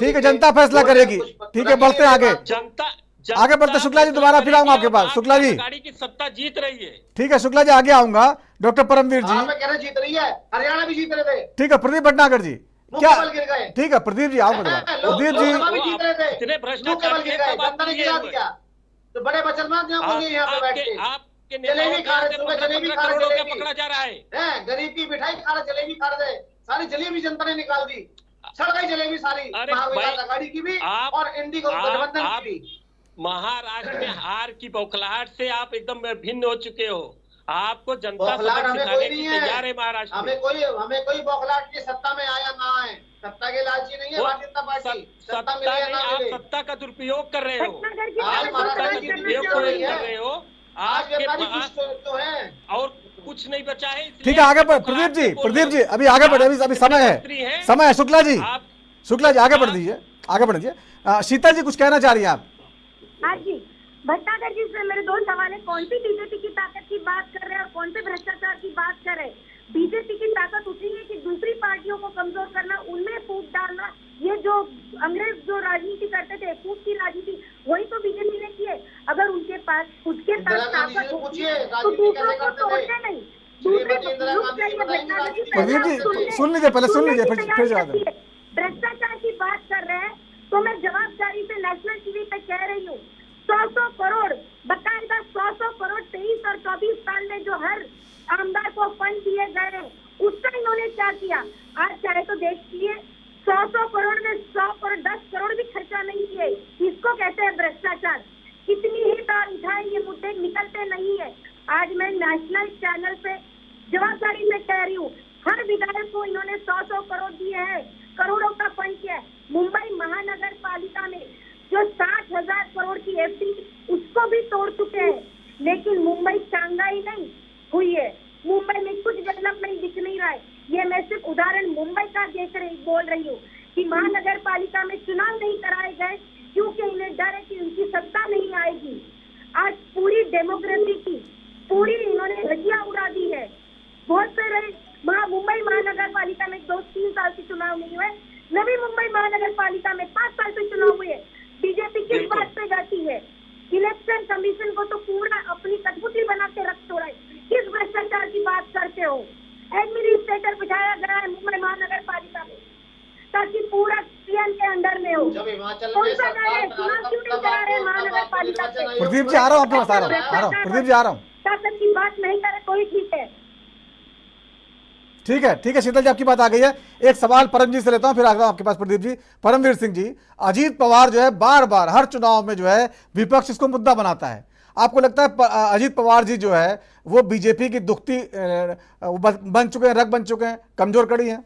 [SPEAKER 1] ठीक है, जनता फैसला करेगी। ठीक है, बढ़ते हैं आगे, आगे बढ़ते। शुक्ला जी दोबारा फिर आऊंगा आपके पास। शुक्ला जी,
[SPEAKER 11] गाड़ी की सत्ता जीत रही है।
[SPEAKER 1] ठीक है शुक्ला जी, आगे आऊंगा। डॉक्टर परमवीर जी,
[SPEAKER 8] जीत रही है, हरियाणा भी जीत रहे थे।
[SPEAKER 1] ठीक है, प्रदीप भटनागर जी, क्या ठीक है, प्रदीप जी आओ। प्रदीप जी,
[SPEAKER 8] तो बड़े बचन यहाँ पे बैठ के जलेबी खा रहे, सुबह जलेबी खा रहे,
[SPEAKER 11] पकड़ा जा रहा है।
[SPEAKER 8] गरीब की मिठाई खा रहे, जलेबी खा रहे, सारी जलेबी जनता ने निकाल दी, सड़ गई जलेबी सारी, महाविकास आघाड़ी की भी और इंडिगो गठबंधन की भी।
[SPEAKER 11] महाराष्ट्र में हार की बौखलाहट से आप एकदम भिन्न हो चुके हो। आपको जनता
[SPEAKER 8] हमें कोई नहीं
[SPEAKER 11] तैयार है महाराष्ट्र।
[SPEAKER 8] हमें कोई बौखलाहट की सत्ता में आया ना आए, सत्ता के लालची नहीं है भारतीय जनता पार्टी।
[SPEAKER 11] सत्ता में आप सत्ता का दुरुपयोग कर रहे हो, आपके पास
[SPEAKER 8] तो है और
[SPEAKER 11] कुछ नहीं बचा है।
[SPEAKER 1] ठीक है, आगे प्रदीप जी अभी आगे बढ़े, अभी समय है। शुक्ला जी आगे बढ़ दीजिए, आगे बढ़ दीजिए। शीतल जी कुछ कहना चाह रही है आप?
[SPEAKER 9] हाँ जी, भट्टागर जी से मेरे 2 सवाल है। कौन सी बीजेपी की ताकत की बात कर रहे हैं और कौन से भ्रष्टाचार की बात कर रहे हैं? बीजेपी की ताकत उतनी है कि दूसरी पार्टियों को कमजोर करना, उनमें फूट डालना। ये जो अंग्रेज जो राजनीति करते थे, फूट की राजनीति, वही तो बीजेपी ने की है। अगर उनके पास उसके पास ताकत होती है तो दूसरों को तोड़ते नहीं।
[SPEAKER 1] प्रदीप जी सुन लीजिए, पहले सुन लीजिए, फिर
[SPEAKER 9] भ्रष्टाचार की बात कर रहे हैं तो मैं जवाबदारी से नेशनल टीवी पे कह रही हूँ, 100 करोड़ बकायदा 100 करोड़ 23 और 24 साल में जो हर आमदार को फंड दिए गए हैं, उसका इन्होंने क्या किया? आज चाहे तो देश के लिए 100 करोड़ में 100 करोड़ 10 करोड़ भी खर्चा नहीं किए, इसको कहते हैं भ्रष्टाचार। कितनी ही बार उठाए ये मुद्दे निकलते नहीं है। आज मैं नेशनल चैनल पे जवाबदारी से कह रही हूँ, हर विधायक को इन्होंने 100 करोड़ दिए हैं, करोड़ों का फंड किया है। मुंबई महानगर पालिका में जो 60,000 करोड़ की एफडी उसको भी तोड़ चुके हैं, लेकिन मुंबई शांघाई नहीं हुई है। मुंबई में कुछ डेवलपमेंट दिख नहीं रहा है। ये मैं सिर्फ उदाहरण मुंबई का बोल रही हूँ कि महानगर पालिका में चुनाव नहीं कराए गए क्योंकि इन्हें डर है कि उनकी सत्ता नहीं आएगी। आज पूरी डेमोक्रेसी की पूरी इन्होंने धज्जियां उड़ा दी है। बहुत से रहे मुंबई महानगर पालिका में 2-3 साल से चुनाव नहीं हुए, नवी मुंबई महानगर पालिका में 5 साल से चुनाव हुए। बीजेपी किस बात पे जाती है? इलेक्शन कमीशन को तो पूरा अपनी कठपुतली बना के रख छोड़ा है। किस भ्रष्टाचार की बात करते हो? एडमिनिस्ट्रेटर बिठाया गया है मुंबई महानगर पालिका में ताकि पूरा सीएम के अंडर में हो।
[SPEAKER 8] जब हिमाचल
[SPEAKER 9] कौन
[SPEAKER 8] में
[SPEAKER 9] सा
[SPEAKER 8] सरकार
[SPEAKER 9] चुनाव क्यों नहीं करा रहे महानगर पालिका से?
[SPEAKER 1] प्रदीप जी आ रहा हूँ आपके पास, आ रहा हूँ प्रदीप जी आ रहा हूँ।
[SPEAKER 9] शासन की बात नहीं करे कोई ठीक है।
[SPEAKER 1] ठीक है शीतल जी, आपकी बात आ गई है। एक सवाल परम जी से लेता हूं, फिर आ रहा हूं आपके पास प्रदीप जी। परमवीर सिंह जी, अजीत पवार जो है बार बार हर चुनाव में जो है विपक्ष इसको मुद्दा बनाता है। आपको लगता है अजीत पवार जी जो है वो बीजेपी की दुखती बन चुके हैं, रग बन चुके हैं, कमजोर कड़ी हैं?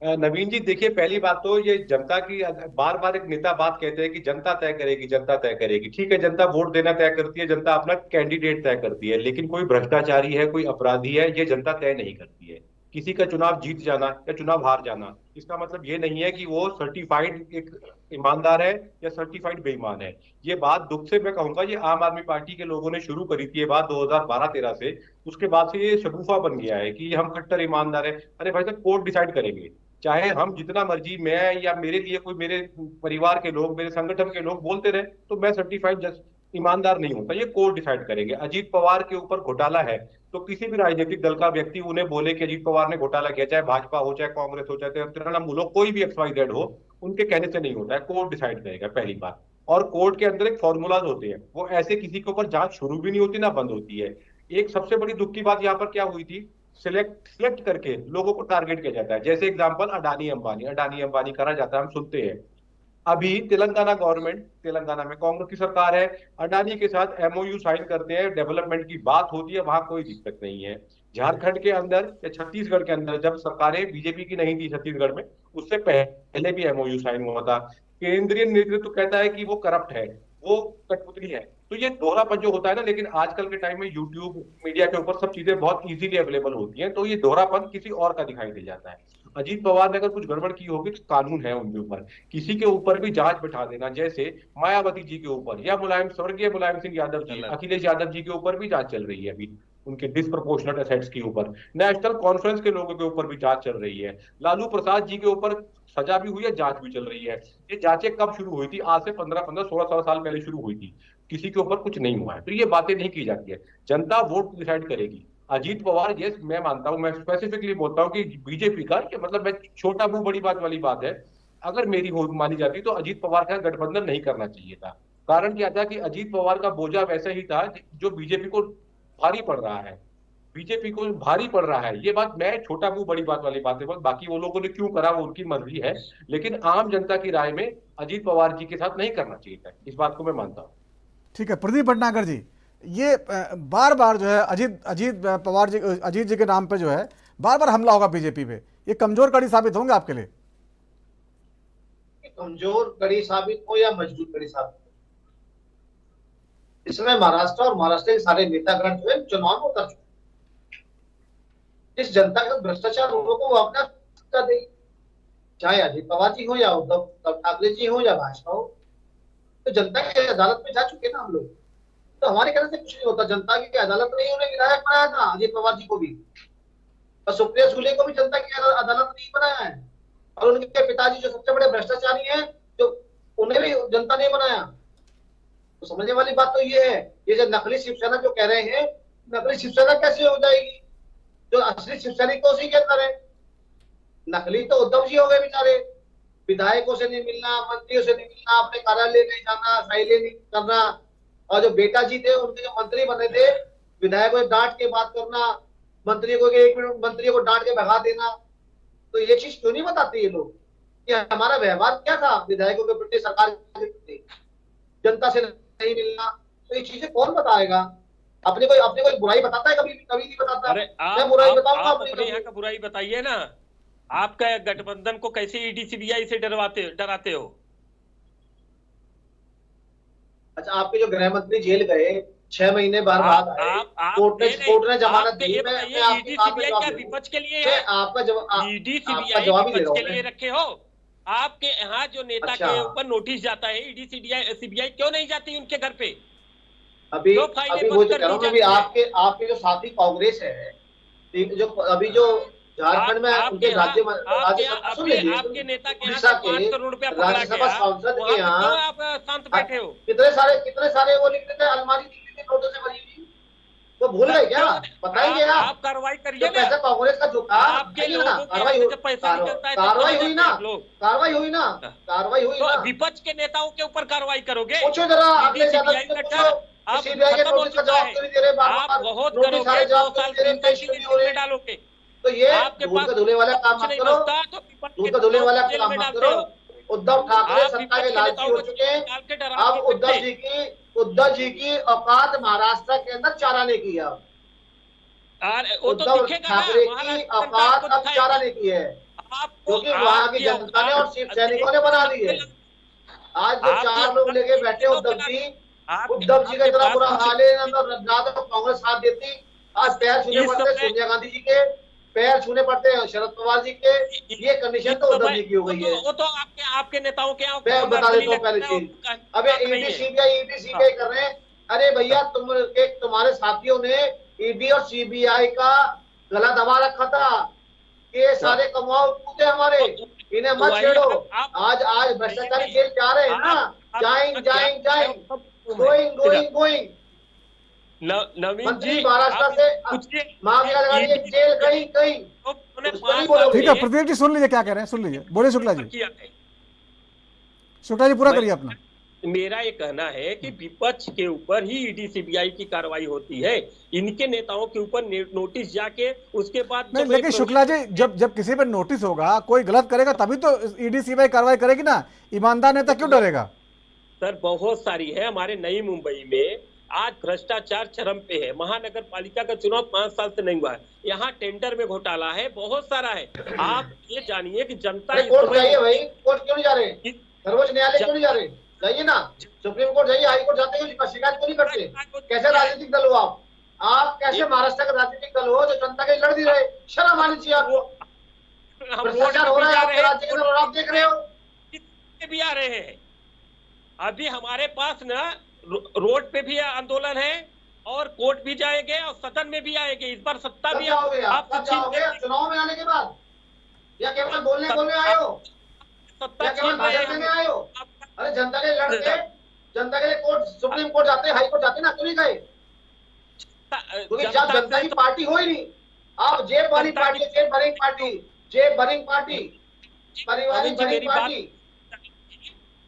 [SPEAKER 10] नवीन जी देखिए, पहली बात तो ये जनता की बार बार एक नेता बात कहते हैं कि जनता तय करेगी, जनता तय करेगी। ठीक है, जनता वोट देना तय करती है, जनता अपना कैंडिडेट तय करती है, लेकिन कोई भ्रष्टाचारी है, कोई अपराधी है, ये जनता तय नहीं करती है। किसी का चुनाव जीत जाना या चुनाव हार जाना इसका मतलब ये नहीं है कि वो सर्टिफाइड एक ईमानदार है या सर्टिफाइड बेईमान है। ये बात दुख से मैं कहूंगा ये आम आदमी पार्टी के लोगों ने शुरू करी थी ये बात 2012-13 से। उसके बाद से ये शगुफा बन गया है कि हम कट्टर ईमानदार है। अरे भाई साहब, कोर्ट डिसाइड करेंगे। चाहे हम जितना मर्जी, मैं या मेरे लिए कोई मेरे परिवार के लोग, मेरे संगठन के लोग बोलते रहे, तो मैं सर्टिफाइड ईमानदार नहीं होता। ये कोर्ट डिसाइड करेंगे। अजीत पवार के ऊपर घोटाला है तो किसी भी राजनीतिक दल का व्यक्ति उन्हें बोले कि अजीत पवार ने घोटाला किया, चाहे भाजपा हो, चाहे कांग्रेस हो, चाहे तृणमूल हो, कोई भी XYZ हो, उनके कहने से नहीं होता है। कोर्ट डिसाइड करेगा पहली बात। और कोर्ट के अंदर एक फॉर्मूलाज होते हैं, वो ऐसे किसी के ऊपर जांच शुरू भी नहीं होती ना बंद होती है। एक सबसे बड़ी दुख की बात यहाँ पर क्या हुई थी, सिलेक्ट करके लोगों को टारगेट किया जाता है। जैसे एग्जांपल अडानी अंबानी करा जाता है, हम सुनते हैं। अभी तेलंगाना गवर्नमेंट, तेलंगाना में कांग्रेस की सरकार है, अडानी के साथ MOU साइन करते हैं, डेवलपमेंट की बात होती है, वहां कोई दिक्कत नहीं है। झारखंड के अंदर या छत्तीसगढ़ के अंदर जब सरकारें बीजेपी की नहीं थी छत्तीसगढ़ में, उससे पहले भी MOU साइन हुआ था। केंद्रीय नेतृत्व तो कहता है कि वो करप्ट है, वो कठपुतली है। तो ये दोहरापन जो होता है ना, लेकिन आजकल के टाइम में यूट्यूब मीडिया के ऊपर सब चीजें बहुत इजीली अवेलेबल होती हैं, तो ये दोहरापन किसी और का दिखाई दे जाता है। अजीत पवार ने अगर कुछ गड़बड़ की होगी तो कानून है उनके ऊपर, किसी के ऊपर भी जांच बिठा देना। जैसे मायावती जी के ऊपर या स्वर्गीय मुलायम सिंह यादव जी, अखिलेश यादव जी के ऊपर भी जांच चल रही है अभी, उनके डिस्प्रपोर्शनेट एसेट्स के ऊपर। नेशनल कॉन्फ्रेंस के लोगों के ऊपर भी जांच चल रही है। लालू प्रसाद जी के ऊपर सजा भी हुई है, जांच भी चल रही है। ये जांचें कब शुरू हुई थी? आज से 15-16 साल पहले शुरू हुई थी। किसी के ऊपर कुछ नहीं हुआ है, तो ये बातें नहीं की जाती है। जनता वोट डिसाइड करेगी। अजीत पवार, ये मैं मानता हूं, मैं स्पेसिफिकली बोलता हूं कि बीजेपी का, मतलब मैं छोटा मुंह बड़ी बात वाली बात है, अगर मेरी हो मानी जाती तो अजीत पवार का गठबंधन नहीं करना चाहिए था। कारण क्या था कि अजीत पवार का बोझा वैसा ही था जो बीजेपी को भारी पड़ रहा है, बीजेपी को भारी पड़ रहा है। ये बात मैं छोटा मुंह बड़ी बात वाली बात है, बाकी वो लोगों ने क्यों करा वो उनकी मर्जी है, लेकिन आम जनता की राय में अजीत पवार जी के साथ नहीं करना चाहिए था। इस बात को मैं मानता हूँ।
[SPEAKER 1] ठीक है प्रदीप भटनागर जी, ये बार बार जो है अजीत पवार जी, अजीत जी के नाम पे जो है बार बार हमला होगा बीजेपी पे, ये कमजोर कड़ी साबित होंगे आपके लिए?
[SPEAKER 8] कमजोर कड़ी साबित हो या मजबूत कड़ी साबित हो, इसमें महाराष्ट्र और महाराष्ट्र के सारे नेतागण जो है चुनाव में उतर चुके। इस जनता के भ्रष्टाचार लोगों को वो अपना सत्ता देगी, चाहे अजीत पवार जी हो या उद्धव ठाकरे जी हो या भाजपा हो। तो जनता की अदालत में जा चुके ना हम लोग, तो हमारे कहने से कुछ नहीं होता। जनता की अदालत ने उन्हें विधायक बनाया था, अजीत पवार जी को भी, और सुप्रिया सुले को भी जनता की अदालत ने बनाया है। और उनके पिताजी जो सबसे बड़े भ्रष्टाचारी हैं, जो उन्हें भी जनता ने बनाया। तो समझने वाली बात तो ये है, ये जो नकली शिवसेना जो कह रहे हैं, नकली शिवसेना कैसे हो जाएगी? जो असली शिवसैनिक तो उसी के अंदर है, नकली तो उद्धव जी हो गए बेचारे। विधायकों से नहीं मिलना, मंत्रियों से नहीं मिलना, अपने कार्यालय नहीं जाना, फाइलें नहीं करना। और जो बेटा जी थे उनके जो मंत्री बने थे, विधायकों से डांट के बात करना, मंत्रियों को 1 मिनट मंत्रियों को डांट के भगा देना। तो ये चीज क्यों नहीं बताते ये लोग कि हमारा व्यवहार क्या था विधायकों के प्रति, सरकार के प्रति, जनता से नहीं मिलना, तो ये चीजें कौन बताएगा? अपने कोई बुराई बताता है? कभी नहीं बताता।
[SPEAKER 11] अरे
[SPEAKER 8] मैं बुराई बताऊंगा
[SPEAKER 11] आप
[SPEAKER 8] अपनी
[SPEAKER 11] अपने यहाँ का बुराई बताइए ना। आपका गठबंधन को कैसे ईडी सीबीआई से डराते हो?
[SPEAKER 8] अच्छा, आपके जो गृह मंत्री जेल गए 6 महीने बाद आए, कोर्ट ने जमानत दी।
[SPEAKER 11] ईडी सीबीआई क्या विपक्ष के लिए है?
[SPEAKER 8] आपका जवाब
[SPEAKER 11] ईडी सीबीआई विपक्ष के लिए रखे हो? आपके यहाँ जो नेता के ऊपर नोटिस जाता है, ईडी सीबीआई क्यों नहीं जाती उनके घर पे?
[SPEAKER 8] अभी वो कह रहा हूँ, अभी आपके जो साथी कांग्रेस है, जो अभी जो झारखंड में उनके
[SPEAKER 11] आपके नेता के यहाँ 5 करोड़ रुपया
[SPEAKER 8] राज्यसभा सांसद के यहाँ
[SPEAKER 11] आप शांत बैठे हो?
[SPEAKER 8] कितने सारे वो लिख देते हैं, अलमारी दिख देते नोटों से भरी हुई, तो भूल गए क्या? बताएंगे
[SPEAKER 11] आप कार्रवाई करिए ना।
[SPEAKER 8] पैसा कांग्रेस का झुका,
[SPEAKER 11] आपके लोगों के पैसा निकलता है,
[SPEAKER 8] कार्रवाई हुई ना।
[SPEAKER 11] विपक्ष के नेताओं के ऊपर कार्रवाई करोगे?
[SPEAKER 8] पूछो जरा, अगले सीबीआई के नोटिस का जवाब क्यों नहीं दे रहे?
[SPEAKER 11] आप बहुत करोगे, 2 साल 3 साल की जेल में डालोगे।
[SPEAKER 8] तो ये दूध का धुले वाला काम मत करो, दूध का धुले वाला काम मत करो। उद्धव ठाकरे सत्ता के लालची हो चुके हैं। अब उद्धव जी की औकात महाराष्ट्र के अंदर चाराने की है। उद्धव ठाकरे की औकात अब चाराने की है, क्योंकि वहां की जनता ने और शिव सैनिकों ने बना दी है। आज जो 4 लोग लेके बैठे उद्धव जी का इतना बुरा हाल है ना, तो कांग्रेस साथ देती। आज पैर छूने पड़ते सोनिया गांधी जी के, पैर छूने पड़ते हैं शरद पवार जी के। ये कंडीशन तो उद्धव जी की हो गई है।
[SPEAKER 11] वो तो आपके नेताओं के
[SPEAKER 8] मैं बता देता हूँ पहले चीज। अबे ईडी सीबीआई कर रहे हैं। अरे भैया, तुम्हारे साथियों ने ईडी और सीबीआई का गला दबा रखा था। ये सारे कमाओ कूदे हमारे, इन्हें मत छेड़ो। आज भ्रष्टाचारी जेल जा रहे हैं ना, जाएंगे गोइंग।
[SPEAKER 11] नवीन जी
[SPEAKER 8] महाराष्ट्र से मामला लगा दिए, जेल कहीं।
[SPEAKER 1] ठीक है प्रदीप जी, सुन लीजिए क्या कह रहे हैं, सुन लीजिए। बोले शुक्ला जी, शुक्ला जी पूरा करिए अपना।
[SPEAKER 11] मेरा ये कहना है कि विपक्ष के ऊपर ही ईडी सीबीआई की कार्रवाई होती है, इनके नेताओं के ऊपर नोटिस जाके उसके बाद
[SPEAKER 1] नहीं। लेकिन शुक्ला जी, जब किसी पर नोटिस होगा, कोई गलत करेगा तभी तो ईडी सीबीआई कार्रवाई करेगी ना। ईमानदार नेता क्यों डरेगा?
[SPEAKER 11] सर बहुत सारी है। हमारे नई मुंबई में आज भ्रष्टाचार चरम पे है। महानगर पालिका का चुनाव 5 साल से नहीं हुआ है। यहाँ टेंडर में घोटाला है, बहुत सारा है। आप ये जानिए कि जनता
[SPEAKER 8] कोर्ट जाइए भाई, कोर्ट क्यों नहीं जा रहे? सर्वोच्च न्यायालय क्यों नहीं जा रहे? जाइए ना, सुप्रीम कोर्ट जाइए, हाई कोर्ट जाते हो, शिकायत क्यों नहीं करते? कैसे राजनीतिक दल हो आप कैसे महाराष्ट्र का राजनीतिक दल हो जो जनता के लड़ भी रहे? शर्म आनी चाहिए आपको। भ्रष्टाचार हो रहा है आपके राज्य के अंदर और आप देख रहे हो।
[SPEAKER 11] भी आ रहे हैं। अभी हमारे पास ना रोड पे भी आंदोलन है और कोर्ट भी जाएंगे और सदन में भी आएंगे। इस बार सत्ता भी
[SPEAKER 8] आप चुनाव में आने के बाद, या केवल बोलने आए हो, या केवल भाषण देने आए हो? अरे जनता के लड़ते, जनता के लिए कोर्ट, सुप्रीम कोर्ट जाते, हाई कोर्ट जाते ना, क्यों नहीं गए? क्योंकि जब जनता की पार्टी हो ही नहीं। आप जेब भरिंग पार्टी, परिवारिक भरिंग पार्टी।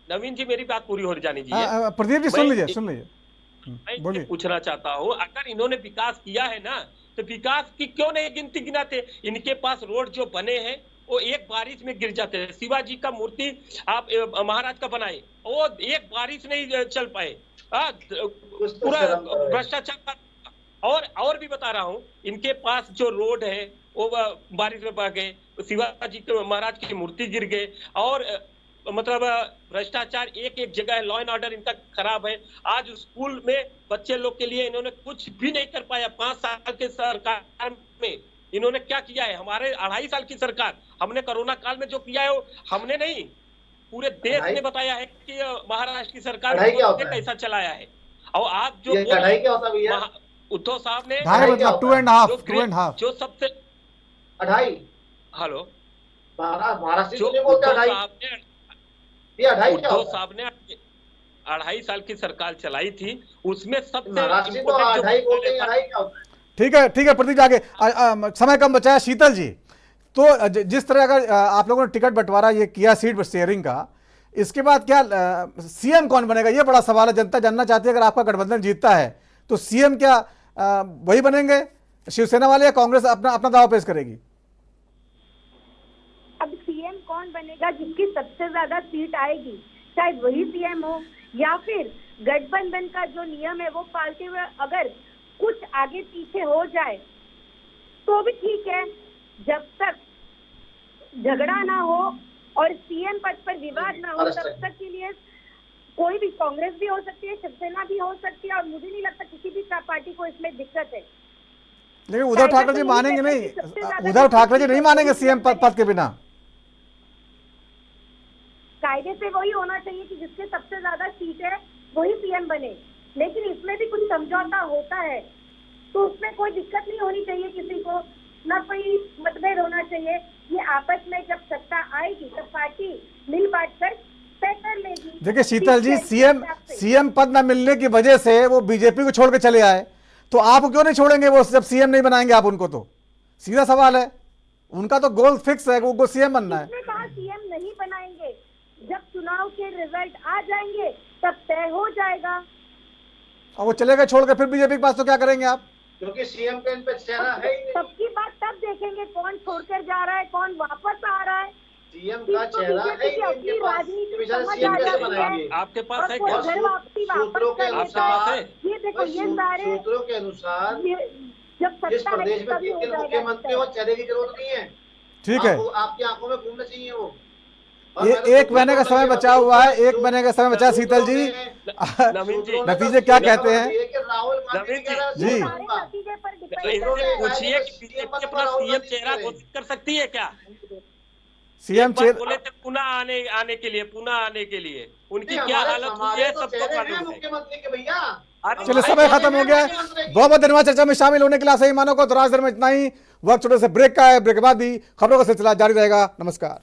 [SPEAKER 11] नवीन जी मेरी बात पूरी हो जानी चाहिए।
[SPEAKER 1] प्रदीप जी सुन लीजिए।
[SPEAKER 11] मैं पूछना चाहता हूँ, अगर इन्होंने विकास किया है ना, तो विकास की क्यों नहीं गिनती गिनाते? इनके पास रोड जो बने हैं वो एक बारिश में गिर जाते हैं। शिवाजी का मूर्ति आप महाराज का बनाए, वो एक बारिश नहीं चल पाए। पूरा भ्रष्टाचार। और भी बता रहा हूँ, इनके पास जो रोड है वो बारिश में बह गए, शिवाजी के महाराज की मूर्ति गिर गए। और मतलब भ्रष्टाचार एक जगह है। लॉ एंड ऑर्डर इनका खराब है। आज स्कूल में बच्चे लोग के लिए इन्होंने कुछ भी नहीं कर पाया। 5 साल के सरकार में इन्होंने क्या किया है? हमारे 2.5 साल की सरकार, हमने कोरोना काल में जो किया है वो हमने नहीं, पूरे देश ने बताया है कि महाराष्ट्र की सरकार ने कैसा चलाया है। और आप जो उद्धव साहब ने
[SPEAKER 1] 2.5
[SPEAKER 11] जो सबसे
[SPEAKER 8] 2.5
[SPEAKER 11] हेलो
[SPEAKER 8] महाराष्ट्र
[SPEAKER 11] उद्धव साहब ने 2.5 साल की सरकार चलाई थी, उसमें सबसे
[SPEAKER 1] ठीक है प्रदीप, आगे समय कम बचा है। शीतल जी, तो जिस तरह का आप लोगों ने टिकट बंटवारा ये किया सीट शेयरिंग का, इसके बाद क्या सीएम कौन बनेगा? ये बड़ा सवाल है। जनता जानना चाहती है, अगर आपका गठबंधन जीतता है तो सीएम क्या वही बनेंगे, शिवसेना वाले, या कांग्रेस अपना दावा पेश करेगी?
[SPEAKER 9] कौन बनेगा जिसकी सबसे ज्यादा सीट आएगी, शायद वही सीएम हो, या फिर गठबंधन का जो नियम है वो पालते हुए अगर कुछ आगे पीछे हो जाए तो भी ठीक है, जब तक झगड़ा ना हो और सीएम पद पर विवाद ना हो तब तक के लिए कोई भी, कांग्रेस भी हो सकती है, शिवसेना भी हो सकती है, और मुझे नहीं लगता किसी भी पार्टी को इसमें दिक्कत है।
[SPEAKER 1] लेकिन उद्धव ठाकरे जी मानेंगे नहीं, उद्धव ठाकरे जी नहीं मानेंगे सीएम पद के बिना।
[SPEAKER 9] कायदे से वही होना चाहिए कि जिसके सबसे ज्यादा सीट है वही सीएम बने, लेकिन इसमें भी कुछ समझौता होता है तो उसमें कोई दिक्कत नहीं होनी चाहिए, किसी को ना कोई मतभेद होना चाहिए। ये आपस में जब सत्ता आएगी तब पार्टी मिल बांट कर तय कर लेगी।
[SPEAKER 1] देखिए शीतल जी, सीएम पद न मिलने की वजह से वो बीजेपी को छोड़ के चले आए, तो आप क्यों नहीं छोड़ेंगे वो, जब सीएम नहीं बनाएंगे आप उनको? तो सीधा सवाल है, उनका तो गोल फिक्स है, वो सीएम बनना है।
[SPEAKER 9] इसमें कहा सीएम नहीं बनाएंगे, जब चुनाव के रिजल्ट आ जाएंगे तब तय हो जाएगा।
[SPEAKER 1] और वो चले गए छोड़ के, फिर बीजेपी के पास तो क्या करेंगे आप?
[SPEAKER 8] क्योंकि सीएम का इन पे चेहरा है ही नहीं।
[SPEAKER 9] सबकी बात तब देखेंगे कौन छोड़कर जा रहा है, कौन वापस आ रहा है।
[SPEAKER 8] सीएम का चेहरा है ही नहीं इनके पास, बेचारे सीएम कैसे बनाएंगे?
[SPEAKER 3] आपके पास है क्या?
[SPEAKER 8] सूत्रों के अनुसार,
[SPEAKER 9] ये देखो ये सारे
[SPEAKER 8] सूत्रों के अनुसार
[SPEAKER 9] जब
[SPEAKER 8] जिस प्रदेश में 3 मुख्यमंत्री हो, चेहरे की जरूरत नहीं है।
[SPEAKER 1] ठीक है,
[SPEAKER 8] आपकी आंखों में घूमना चाहिए वो।
[SPEAKER 1] एक महीने का समय बचा हुआ है, 1 महीने का समय बचा। शीतल जी, नतीजे क्या कहते हैं जी?
[SPEAKER 11] पूछिए कि बीजेपी अपना सीएम चेहरा घोषित कर सकती है क्या?
[SPEAKER 1] सीएम
[SPEAKER 11] बोले थे पुनः आने के लिए, उनकी क्या हालत हुई है सबको मालूम है।
[SPEAKER 8] मुख्यमंत्री के भैया
[SPEAKER 1] चलिए, समय खत्म हो गया है। बहुत बहुत धन्यवाद चर्चा में शामिल होने के लिए। सही मानो को तो राजधानी में इतना ही। वक्त छोटे से ब्रेक का है, ब्रेक के बाद भी खबरों का सिलसिला जारी रहेगा। नमस्कार।